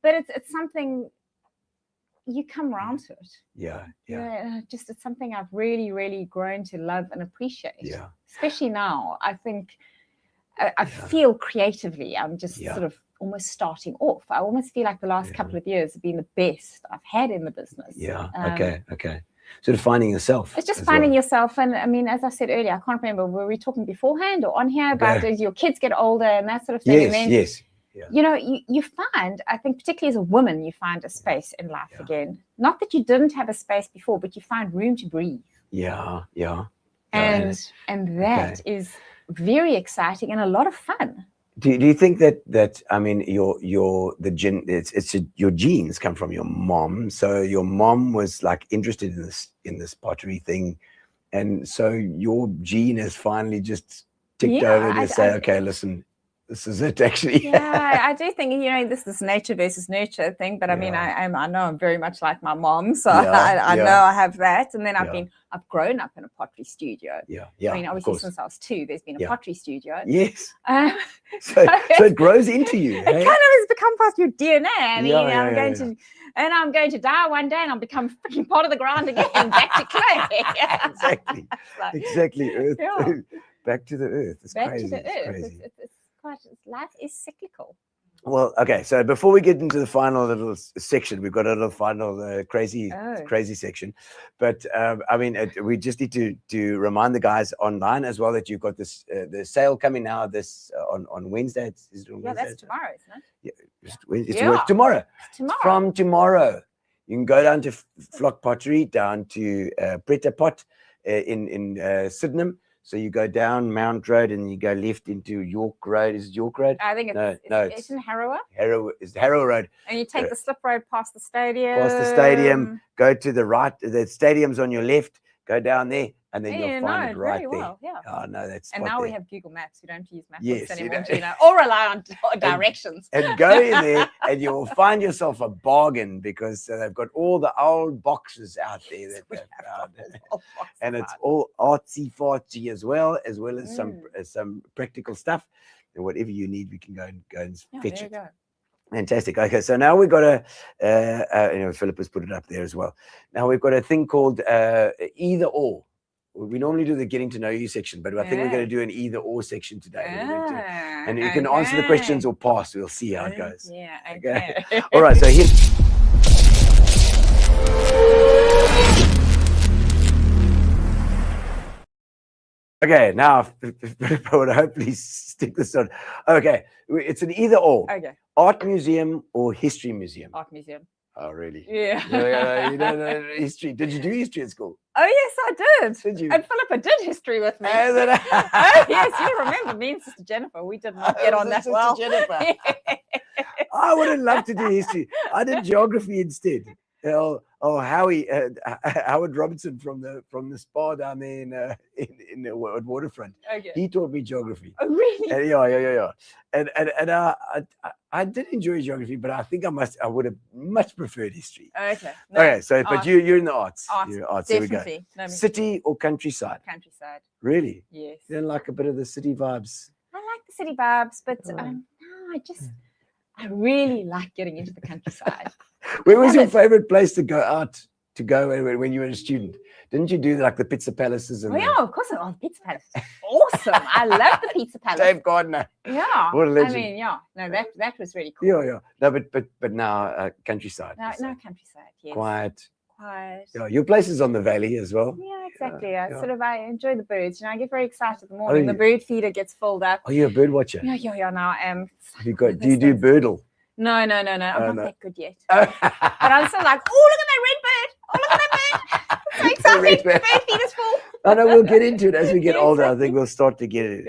But it's something you come around to it. Just it's something I've really, really grown to love and appreciate. Especially now, I think I feel creatively I'm just sort of almost starting off. I almost feel like the last couple of years have been the best I've had in the business. Okay. Sort of finding yourself. It's just finding yourself. And I mean, as I said earlier, I can't remember, were we talking beforehand or on here about as your kids get older and that sort of thing? Yes. You know, you find, I think particularly as a woman, you find a space in life again. Not that you didn't have a space before, but you find room to breathe. And that is very exciting and a lot of fun. Do you think that I mean your genes come from your mom? So your mom was like interested in this pottery thing, and so your gene has finally just ticked over to say, okay, listen, this is it actually. I do think, you know, this is nature versus nurture thing, but I mean, I know I'm very much like my mom, so I know I have that. And then I've grown up in a pottery studio. I mean, obviously since I was 2, there's been a pottery studio. So it grows into you. It kind of has become part of your DNA. I mean, I'm going to die one day and I'll become freaking part of the ground again, back to clay. Exactly. Earth. Back to the earth. It's back crazy. to the earth. Crazy. Life is cyclical. Well, okay. So before we get into the final little section, we've got a little final crazy section. But I mean, we just need to remind the guys online as well that you've got this the sale coming now. This on Wednesday. Is it on Wednesday? That's tomorrow, isn't it? It's tomorrow. From tomorrow, you can go down to Vlok Pottery, down to Pret-a-Pot in Sydenham. So you go down Mount Road and you go left into York Road. Is it York Road? I think it's in Harrow. It's Harrow Road. And you take the slip road past the stadium. Go to the right. The stadium's on your left. Go down there, and then you'll find it right there. Oh no, that's. And now we have Google Maps. We don't use maps anymore, you know, or rely on directions. And go in there, and you will find yourself a bargain because they've got all the old boxes out there that they've found, and it's all artsy-fartsy as well as some practical stuff. And whatever you need, we can go and fetch it. Fantastic. Okay, so now we've got Philip has put it up there as well. Now we've got a thing called either or. We normally do the getting to know you section, but I think we're going to do an either or section today. And you can answer the questions or pass. We'll see how it goes. Okay. All right. So here. Okay, now I would hopefully stick this on. Okay, it's an either or. Okay. Art museum or history museum? Art museum. Oh, really? Yeah. You don't know history. Did you do history at school? Oh, yes, I did. Did you? And Philippa did history with me. Oh, Oh, yes, you remember me and Sister Jennifer. We didn't get on that Sister well. Jennifer. I would have loved to do history. I did geography instead. Howard Robinson from the spa down there in the waterfront. Okay. He taught me geography. Oh, really? Yeah. And I did enjoy geography, but I think I would have much preferred history. Okay. Okay, so but Art. you're in the arts. Art, You're arts. There we go. definitely. No, City or countryside? countryside. Really? Yes. You don't like a bit of the city vibes? I like the city vibes, but Oh. no, I really like getting into the countryside. Where was your Love it. favorite place to go out when you were a student? Didn't you do like the pizza palaces and Oh, yeah, of course. Oh, the Pizza Palace. Awesome. I love the Pizza Palace. Dave Gardner? Yeah. What a legend. I mean, yeah. No, that was really cool. Yeah. No, but now countryside. No, you say. countryside. Yes. Quiet. Quiet. Yeah, your place is on the valley as well. Yeah, exactly. Yeah. I enjoy the birds. I get very excited in the morning. The you- bird feeder gets filled up. Are you a bird watcher? Yeah. Now I am. Have you got? Do you do birdle? No. I'm not no. that good yet. But I'm still like, oh, look at that red bird. Oh, look at that bird. So excited. red The bird. bird feeder's full. I know we'll get into it as we get Yeah, older. I exactly. think we'll start to get it.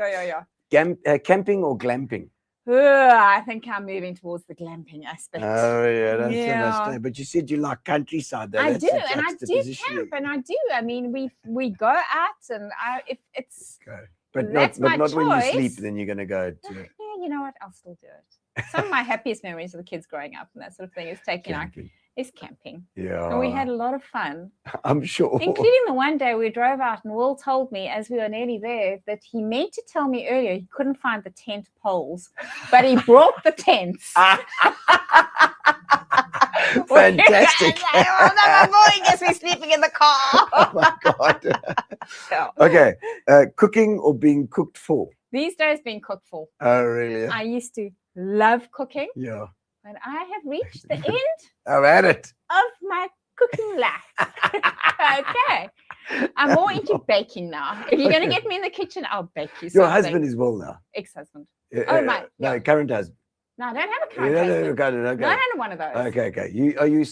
Yeah. Camping or glamping? I think I'm moving towards the glamping aspect. Oh yeah, that's Yeah. but you said you like countryside. Though. I That's do, the- and I that's the do position camp, and I do. I mean, we go out, and if it's you go. But that's not my not when you sleep. choice. Then you're gonna go to yeah, you know what? I'll still do it. Some of my happiest memories of the kids growing up and that sort of thing is camping. camping. Yeah, And we had a lot of fun, I'm sure. including the one day we drove out and Will told me as we were nearly there that he meant to tell me earlier he couldn't find the tent poles, but he brought the tents. Fantastic. Oh, no, my boy gets me sleeping in the car. Oh my god. So, Okay, cooking or being cooked for? these days being cooked for. Oh really? I used to love cooking, Yeah. but I have reached the end I've had it. of my cooking life. Okay. I'm more into baking now. If you're going to get me in the kitchen, I'll bake you something. Your husband is well now. Ex-husband. Uh, Oh, uh, my- No, yeah. current husband. No, I don't have a Yeah, current no, husband. okay. No, I don't have one of those. Okay. You are you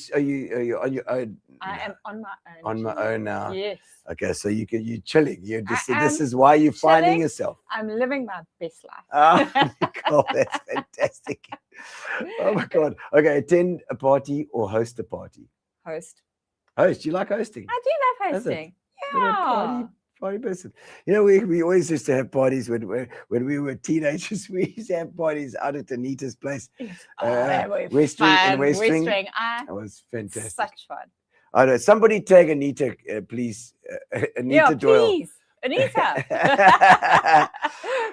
on your own? I am on my own. On my Gino. own now. Yes. Okay, so you're chilling. You're just I this am is why you're finding chilling. yourself. I'm living my best life. Ah, Nicole, that's fantastic. Oh my god. Okay, attend a party or host a party. Host. Host, you like hosting? I do love Is it? hosting. You're a Yeah. party person. You know, we always used to have parties when we were teenagers. We used to have parties out at Anita's place. Oh, that would be West Wing in fun. West Wing. Ah, That was fantastic. such fun. I know. Somebody tag Anita, please. Anita Yeah, Doyle. please. Anita.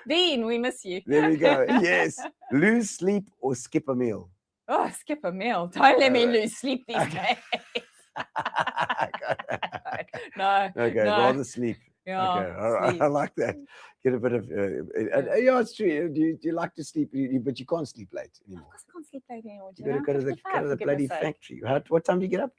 Dean, we miss you. There we go. Yes. Lose sleep or skip a meal. Oh, skip a meal. Don't let me lose sleep these Okay. days. No. Okay, No. rather sleep. Yeah, Okay, all right. sleep. I like that. Get a bit of. Yeah, it's true. Do you like to sleep? But you can't sleep late Of anymore. course, I can't sleep late anymore. You Gino. got to go to I'm the 55, go to the for bloody goodness sake. factory. What time do you get up?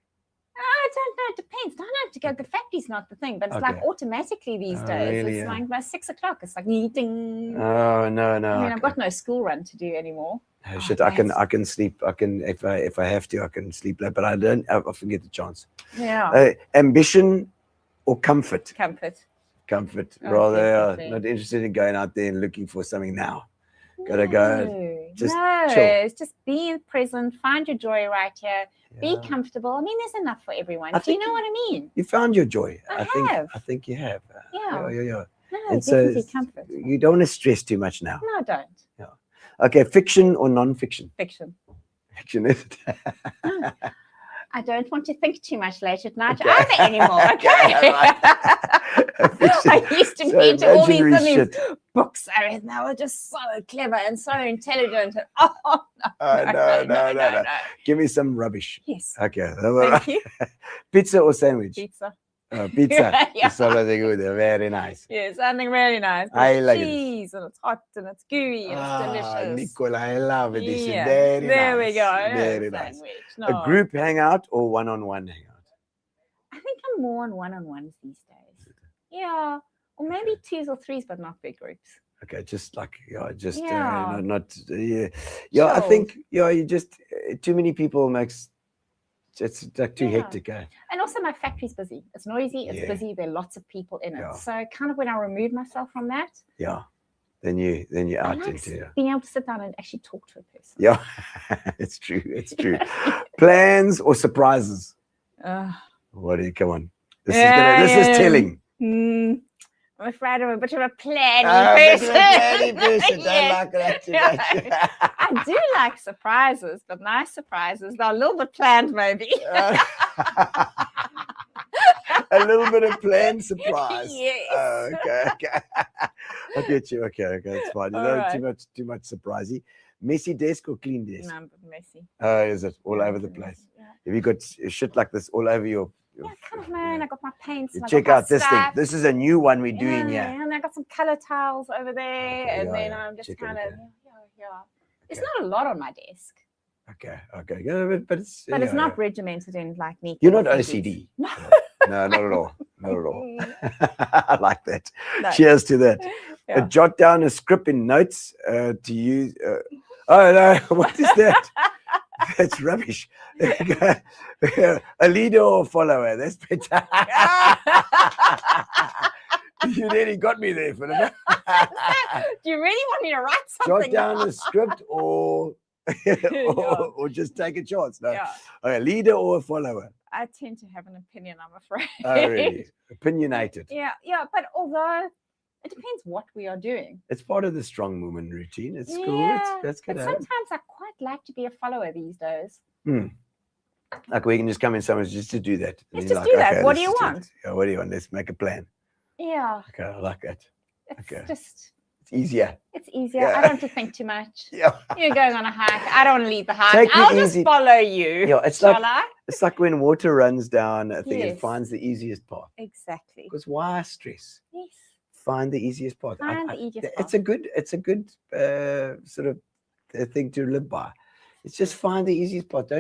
I don't know. It depends. Don't have to go. The factory's not the thing, but it's like Okay. automatically these Oh, days. really, It's yeah. like by 6 o'clock. It's like ding. Oh no. I mean, I've okay. got no school run to do anymore. Oh, Oh, shit, I can that's- sleep. I can if I have to, I can sleep late. But I don't. I often get the chance. Yeah. Ambition or comfort? Comfort. Comfort. Oh, Rather, definitely. not interested in going out there and looking for something now. Gotta go. No, just no, chill. it's just be present, find your joy right here, be Yeah. comfortable. I mean, there's enough for everyone. I Do you think know what I mean? You found your joy. I think. have. I think you have. Yeah. Yeah. No, And definitely so comfort. you don't want to stress too much now. No, I don't. Okay, fiction or non-fiction? Fiction. Fiction, is it? I don't want to think too much late at night Okay. either anymore. Okay, Okay. Fiction. I used to So be into all these, imaginary these books I read, and they were just so clever and so intelligent. And, oh, No. Give me some rubbish. Yes. Okay. Thank you. Pizza or sandwich? Pizza. Pizza. Yeah. So very good. Very nice. Yeah, something really nice. I With like it. cheese and it's hot and it's gooey and it's delicious. Nicole, I love it. This is Yeah, very there we nice. go. Yeah, Very nice. sandwich. A No. group hangout or one-on-one hangout? I think I'm more on one-on-ones these days. Yeah. Or maybe 2s or 3s, but not big groups. Okay, just like not Sure. I think you just too many people makes it's like too hectic. And also my factory's busy. It's noisy, it's busy, there are lots of people in it. So kind of when I remove myself from that, then you're out into being able to sit down and actually talk to a person. Yeah, it's true. Plans or surprises? What do you come on? This is telling. I'm afraid I'm a bit of a planning person. Don't like that too much. I do like surprises, but nice surprises. They're a little bit planned, maybe. A little bit of planned surprise. Yes. Oh, okay. I get you. Okay, it's fine. Too much surprisey. Messy desk or clean desk? No, but messy. Oh, is it all over the place? Yeah. Have you got shit like this all over your kind of, man. I got my paints. Check out this thing. This is a new one we're doing here. And I got some color tiles over there. And then I'm just kind of, It's not a lot on my desk. Okay. Yeah, but it's not regimented in like neat. You're not OCD. No. No, not at all. Not at all. I like that. No. Cheers to that. Jot down a script in notes to use. Oh no, what is that? That's rubbish. A leader or follower. That's better. You nearly got me there, Philip. Do you really want me to write something? Jot down a script or just take a chance. No. Okay, leader or a follower? I tend to have an opinion, I'm afraid. Oh, really? Opinionated. Yeah. But although it depends what we are doing. It's part of the strong woman routine. It's cool. That's good. But sometimes I quite like to be a follower these days. Like we can just come in somewhere just to do that. Let's just do that. What do you want? What do you want? Let's make a plan. Yeah. Okay, I like that. It's easier. It's easier. I don't have to think too much. Yeah. You're going on a hike. I don't want to lead the hike. I'll just follow you. Yeah, it's like when water runs down, I think it finds the easiest path. Exactly. Because why stress? Yes. Find the easiest path. The easiest path. It's a good sort of thing to live by. It's just find the easiest path.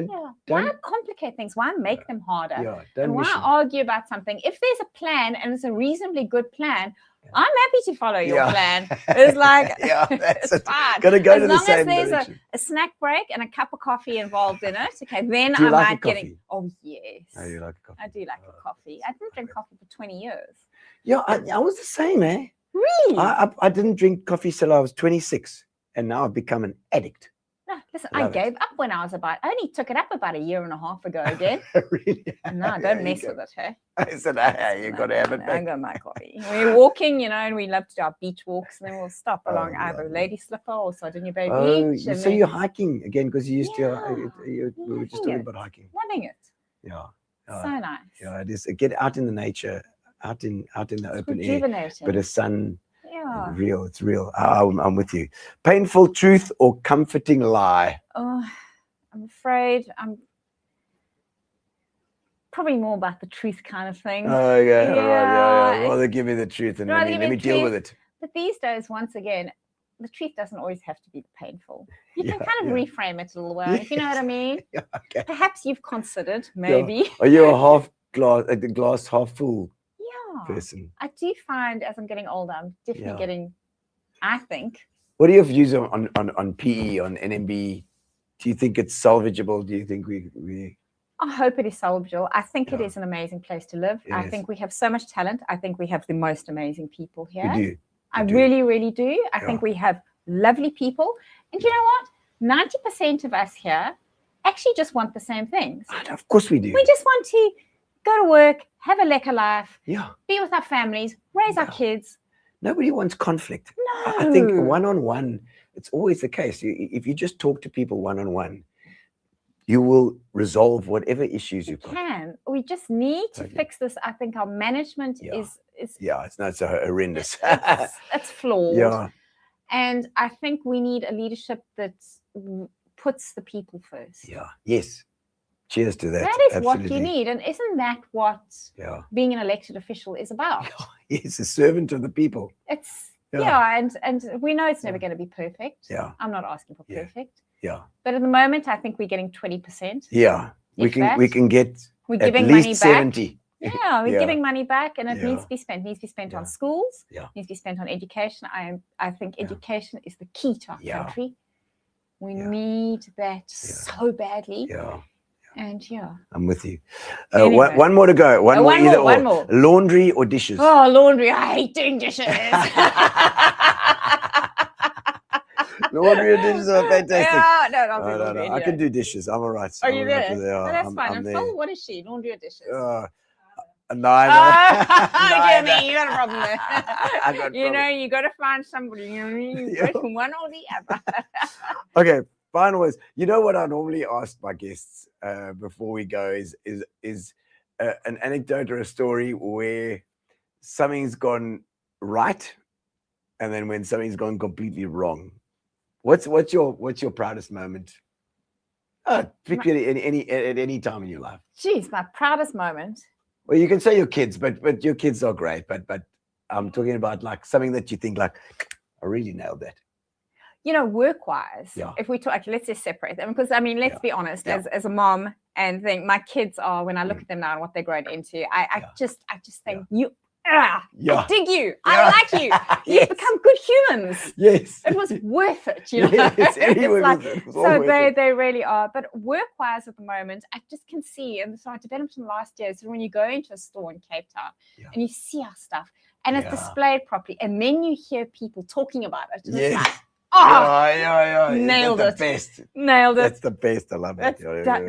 Why complicate things? Why make them harder? Yeah, and why argue about something? If there's a plan and it's a reasonably good plan, I'm happy to follow your plan. It's like, it's fine. Gotta go as to long the same as there's direction. a snack break and a cup of coffee involved in it, okay, then Do you I like might a coffee? Oh, yes. Oh, you like a coffee? I do like a coffee. I didn't drink coffee for 20 years. Yeah, I was the same, eh? Really? I didn't drink coffee till I was 26, and now I've become an addict. No, listen, I gave up when I was I only took it up about 1.5 years ago again. Really? No, don't mess with it, hey? I said, hey, you got to have it back. I got my coffee. We're walking, and we love to do our beach walks, and then we'll stop along either Lady Slipper or Sardinia Bay Beach. So you're hiking again because you used to, we were just talking about hiking. Loving it. Yeah. So nice. Yeah, it is. Get out in the nature, out in the open air. But the sun. Yeah. It's real. I'm with you. Painful truth or comforting lie? Oh, I'm afraid I'm probably more about the truth kind of thing. Oh, yeah. Right, rather give me the truth and let me deal with it. But these days, once again, the truth doesn't always have to be painful. You can kind of reframe it a little way, if you know what I mean. Okay. Perhaps you've considered, maybe. Are you the glass half full person? I do find as I'm getting older, I'm definitely getting, I think. What are your views on PE, on NMB? Do you think it's salvageable? Do you think we I hope it is salvageable. I think it is an amazing place to live. I think we have so much talent. I think we have the most amazing people here. We do. I really, really do. I think we have lovely people. And you know what? 90% of us here actually just want the same things. Of course we do. We just want to go to work, have a lekker life, be with our families, raise our kids. Nobody wants conflict. No. I think one-on-one, it's always the case. If you just talk to people one-on-one, you will resolve whatever issues you've got. We just need to fix this. I think our management is it's not so horrendous. it's flawed. Yeah. And I think we need a leadership that puts the people first. Yeah. Yes. Cheers to that. That is what you need. And isn't that what being an elected official is about? Yes, a servant of the people. It's and we know it's never going to be perfect. Yeah. I'm not asking for perfect. Yeah. But at the moment I think we're getting 20%. Yeah. We can get we're at giving least money 70. back. Yeah, we're Yeah. giving money back, and it Yeah. needs to be spent. Needs to be spent on Yeah. schools. Yeah. Needs to be spent on education. I think Yeah. education is the key to our Yeah. country. We Yeah. need that so badly. Yeah. And yeah. I'm with you. Anyway. One more to go. One more. Either one or. more. Laundry or dishes? Oh, laundry. I hate doing dishes. Laundry and dishes are fantastic. Yeah, no, I'll do No, laundry. I can do dishes. I'm all right. Are you there? Yeah, Oh, that's fine. I'm And there. Phil, what is she? Laundry or dishes? No, Dear no. me, you got a problem there. I got You know, problem. you got to find somebody. You know, you Yeah. pick one or the other. Okay, final words. You know what I normally ask my guests before we go is an anecdote or a story where something's gone right, and then when something's gone completely wrong. What's your proudest moment? Pick at any time in your life. Geez, my proudest moment. Well, you can say your kids, but your kids are great. But I'm talking about like something that you think like, I really nailed that. You know, work-wise, Yeah. if we talk, okay, let's just separate them, because I mean, let's be honest, Yeah. as a mom, and think my kids are, when I look at them now and what they're growing into, I just think I dig you. I like you. You've become good humans. Yes. It was worth it, you know. Yes, everyone was- it was all so worth they really are. But work-wise at the moment, I just can see, and so I developed from last year, so when you go into a store in Cape Town and you see our stuff and it's displayed properly, and then you hear people talking about it, and it's like, nailed That's it. the best. Nailed it. That's the best. I love that.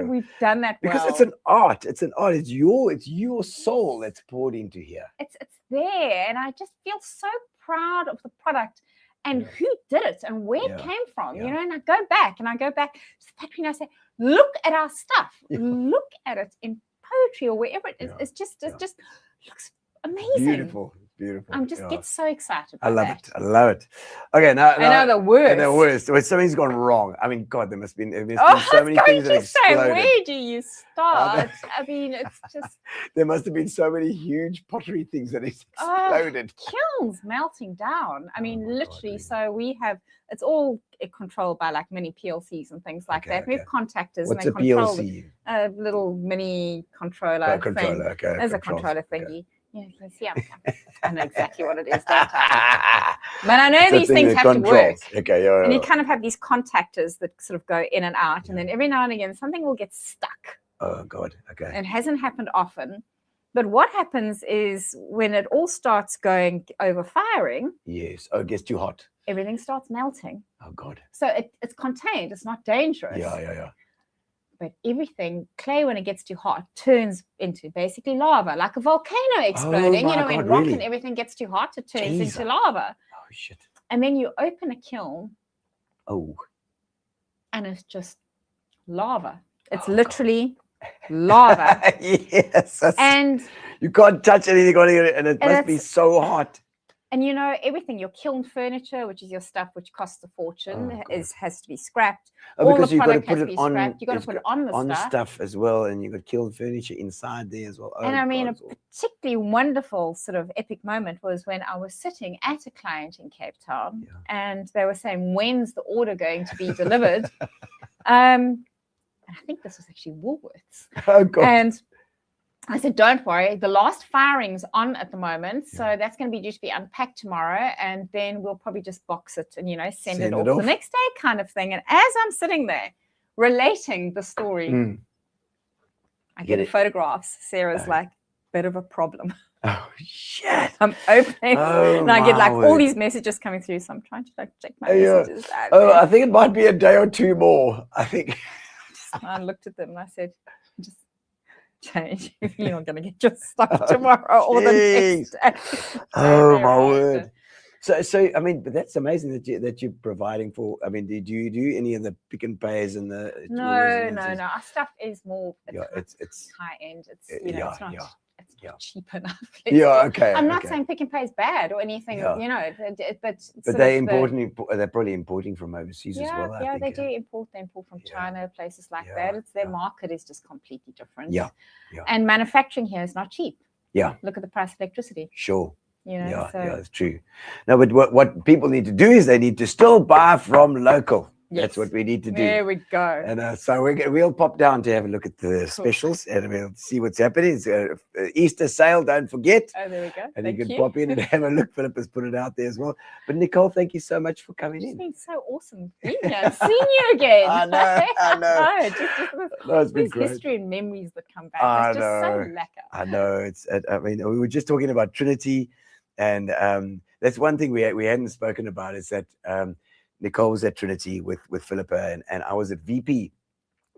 We've done that well. Because it's an art. It's an art. It's your soul that's poured into here. It's there, and I just feel so proud of the product and who did it and where it came from. You know, and I go back to the factory and I say, look at our stuff. Look at it in poetry or wherever it is. It just looks amazing. Beautiful. I'm just get so excited. I love it. I love it. Okay, now I know the worst. The worst. When something's gone wrong. I mean, God, there must be so many things that exploded. Where do you start? I mean, it's just there must have been so many huge pottery things that exploded. Kilns melting down. I mean, literally. So we have it's all controlled by like mini PLCs and things like that. We have contactors. What's and a they control PLC? A little mini controller. Controller. Thing. Okay. There's a controller thingy. Yeah, you can see I know exactly what it is, don't I? But I know these things have to work. Okay, and you kind of have these contactors that sort of go in and out, and then every now and again something will get stuck. Oh God, okay. It hasn't happened often, but what happens is when it all starts going over firing. Yes. Oh, it gets too hot. Everything starts melting. Oh God. So it's contained. It's not dangerous. Yeah. But everything, clay, when it gets too hot, turns into basically lava, like a volcano exploding. Oh, you know, when God, rock really? and everything gets too hot, it turns Jesus. into lava. Oh shit. And then you open a kiln. Oh. And it's just lava. It's literally lava. Yes. And you can't touch anything on it, and it must be so hot. And you know, everything, your kiln furniture, which is your stuff which costs a fortune, has to be scrapped. Oh, because you've got to put it on. You've got to put it on the stuff as well, and you've got kiln furniture inside there as well. And I mean, a particularly wonderful sort of epic moment was when I was sitting at a client in Cape Town, and they were saying, "When's the order going to be delivered?" And I think this was actually Woolworths. Oh God. And I said, don't worry, the last firing's on at the moment, so that's going to be due to be unpacked tomorrow, and then we'll probably just box it and, you know, send it off the next day kind of thing. And as I'm sitting there relating the story, I get photographs. Sarah's like, bit of a problem. Oh, shit. I'm opening and I get like all these messages coming through, so I'm trying to like check my messages. I think it might be a day or two more, I think. I looked at them and I said, just change if you're not going to get your stuff tomorrow or the next day. Oh my word. So I mean, but that's amazing that you're providing for. I mean, did you do any of the pick and pays and the no our stuff is more it's high end. It's you know it's not cheap enough. Okay. I'm not saying pick and pay is bad or anything, you know, but they're probably importing from overseas as well. Yeah, they do import. They import from China, places like that. It's their market is just completely different. Yeah. And manufacturing here is not cheap. Yeah. Look at the price of electricity. Sure. You know, yeah, it's true. No, but what people need to do is they need to still buy from local. That's what we need to do. There we go. And so we'll pop down to have a look at the specials and we'll see what's happening. It's Easter sale, don't forget. Oh, there we go. And Thank you can pop in and have a look. Philip has put it out there as well. But Nicole, thank you so much for coming in. It's been so awesome being here, seeing you again. I know. It's been great. History and memories that come back. I It's just so know. lekker. I know. I mean, we were just talking about Trinity, and that's one thing we hadn't spoken about is that Nicole was at Trinity with Philippa, and I was at VP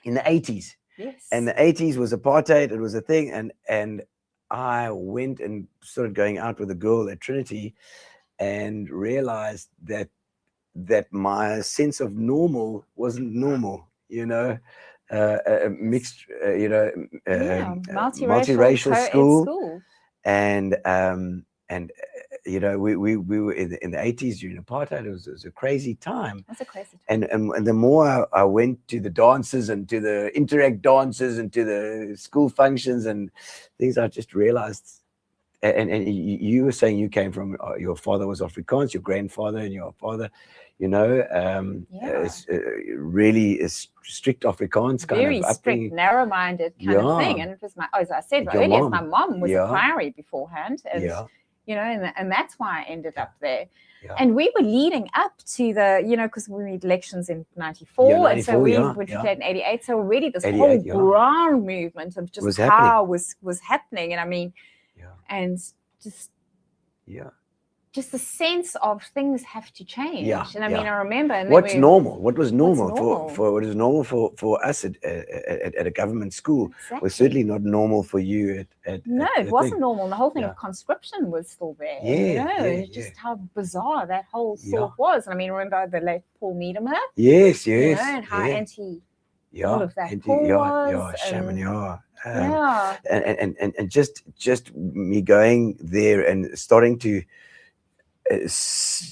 in the 80s. Yes. And the 80s was apartheid. It was a thing, and I went and started going out with a girl at Trinity, and realized that my sense of normal wasn't normal. You know, mixed. Multiracial school. And you know, we were in the 80s during apartheid. It was a crazy time. That's a crazy time. And the more I went to the dances and to the interact dances and to the school functions and things, I just realized. And you were saying you came from, your father was Afrikaans, your grandfather and your father, you know, really is strict Afrikaans kind very of upbringing. strict, narrow-minded kind of thing. And it was as I said earlier, my mom was a priory beforehand, and you know, and that's why I ended up there. And we were leading up to the, you know, because we made elections in 94, and so we went to in 88. So already this whole brown movement of just power was happening, and I mean, and just the sense of things have to change. And I mean, I remember. And what's normal? What was normal for what is normal for us at a government school was certainly not normal for you at no, it wasn't normal. The whole thing of conscription was still there. Just how bizarre that whole thought was. And I mean, remember the late Paul Miedema? Yes. You know, and how anti all of that was. And just me going there and starting to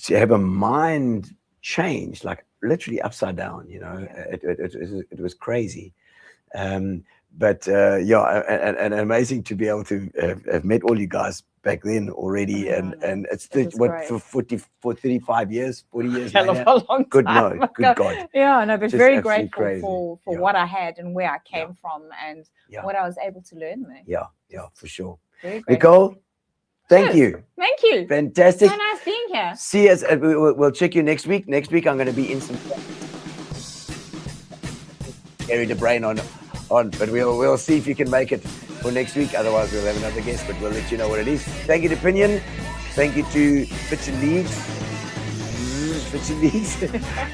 have a mind change, like literally upside down, you know. It was crazy, but and amazing to be able to have met all you guys back then already, and it's for 35 years, 40 years hell later. of a long time. Good God. But Just very absolutely grateful crazy. for what I had and where I came from and what I was able to learn there. For sure. Very grateful. Nicole, thank you. Thank you. Fantastic. So nice being here. See us. We'll check you next week. Next week I'm going to be in some carry the brain on, but we'll see if you can make it for next week. Otherwise, we'll have another guest, but we'll let you know what it is. Thank you to Pinion. Thank you to Fitchin Leeds.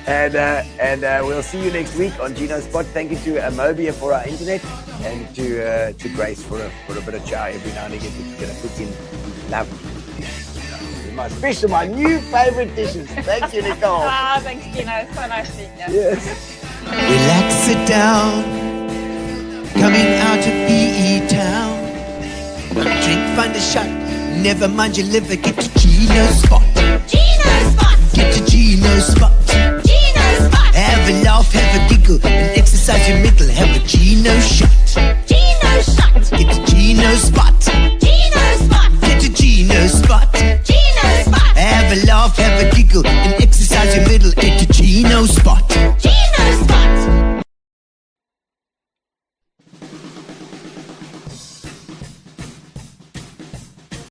and we'll see you next week on Gino's Spot. Thank you to Amobia for our internet, and to Grace for a bit of chow every now and again. We're going to put in love. My new favorite dishes. Thank you, Nicole. Thanks, Gino. So nice being here. Yes. Relax, sit down. Coming out of PE town. One drink, find a shot. Never mind your liver, get to Gino's Spot. Gino's Spot. Get to Gino's Spot. Gino's Spot. Have a laugh, have a giggle, and exercise your middle. Have a Gino shot. Gino's Shot. Get to Gino's Spot. Gino's Spot. Get to Gino's Spot. Gino's Spot. Have a laugh, have a giggle, and exercise your middle. Get to Gino's Spot.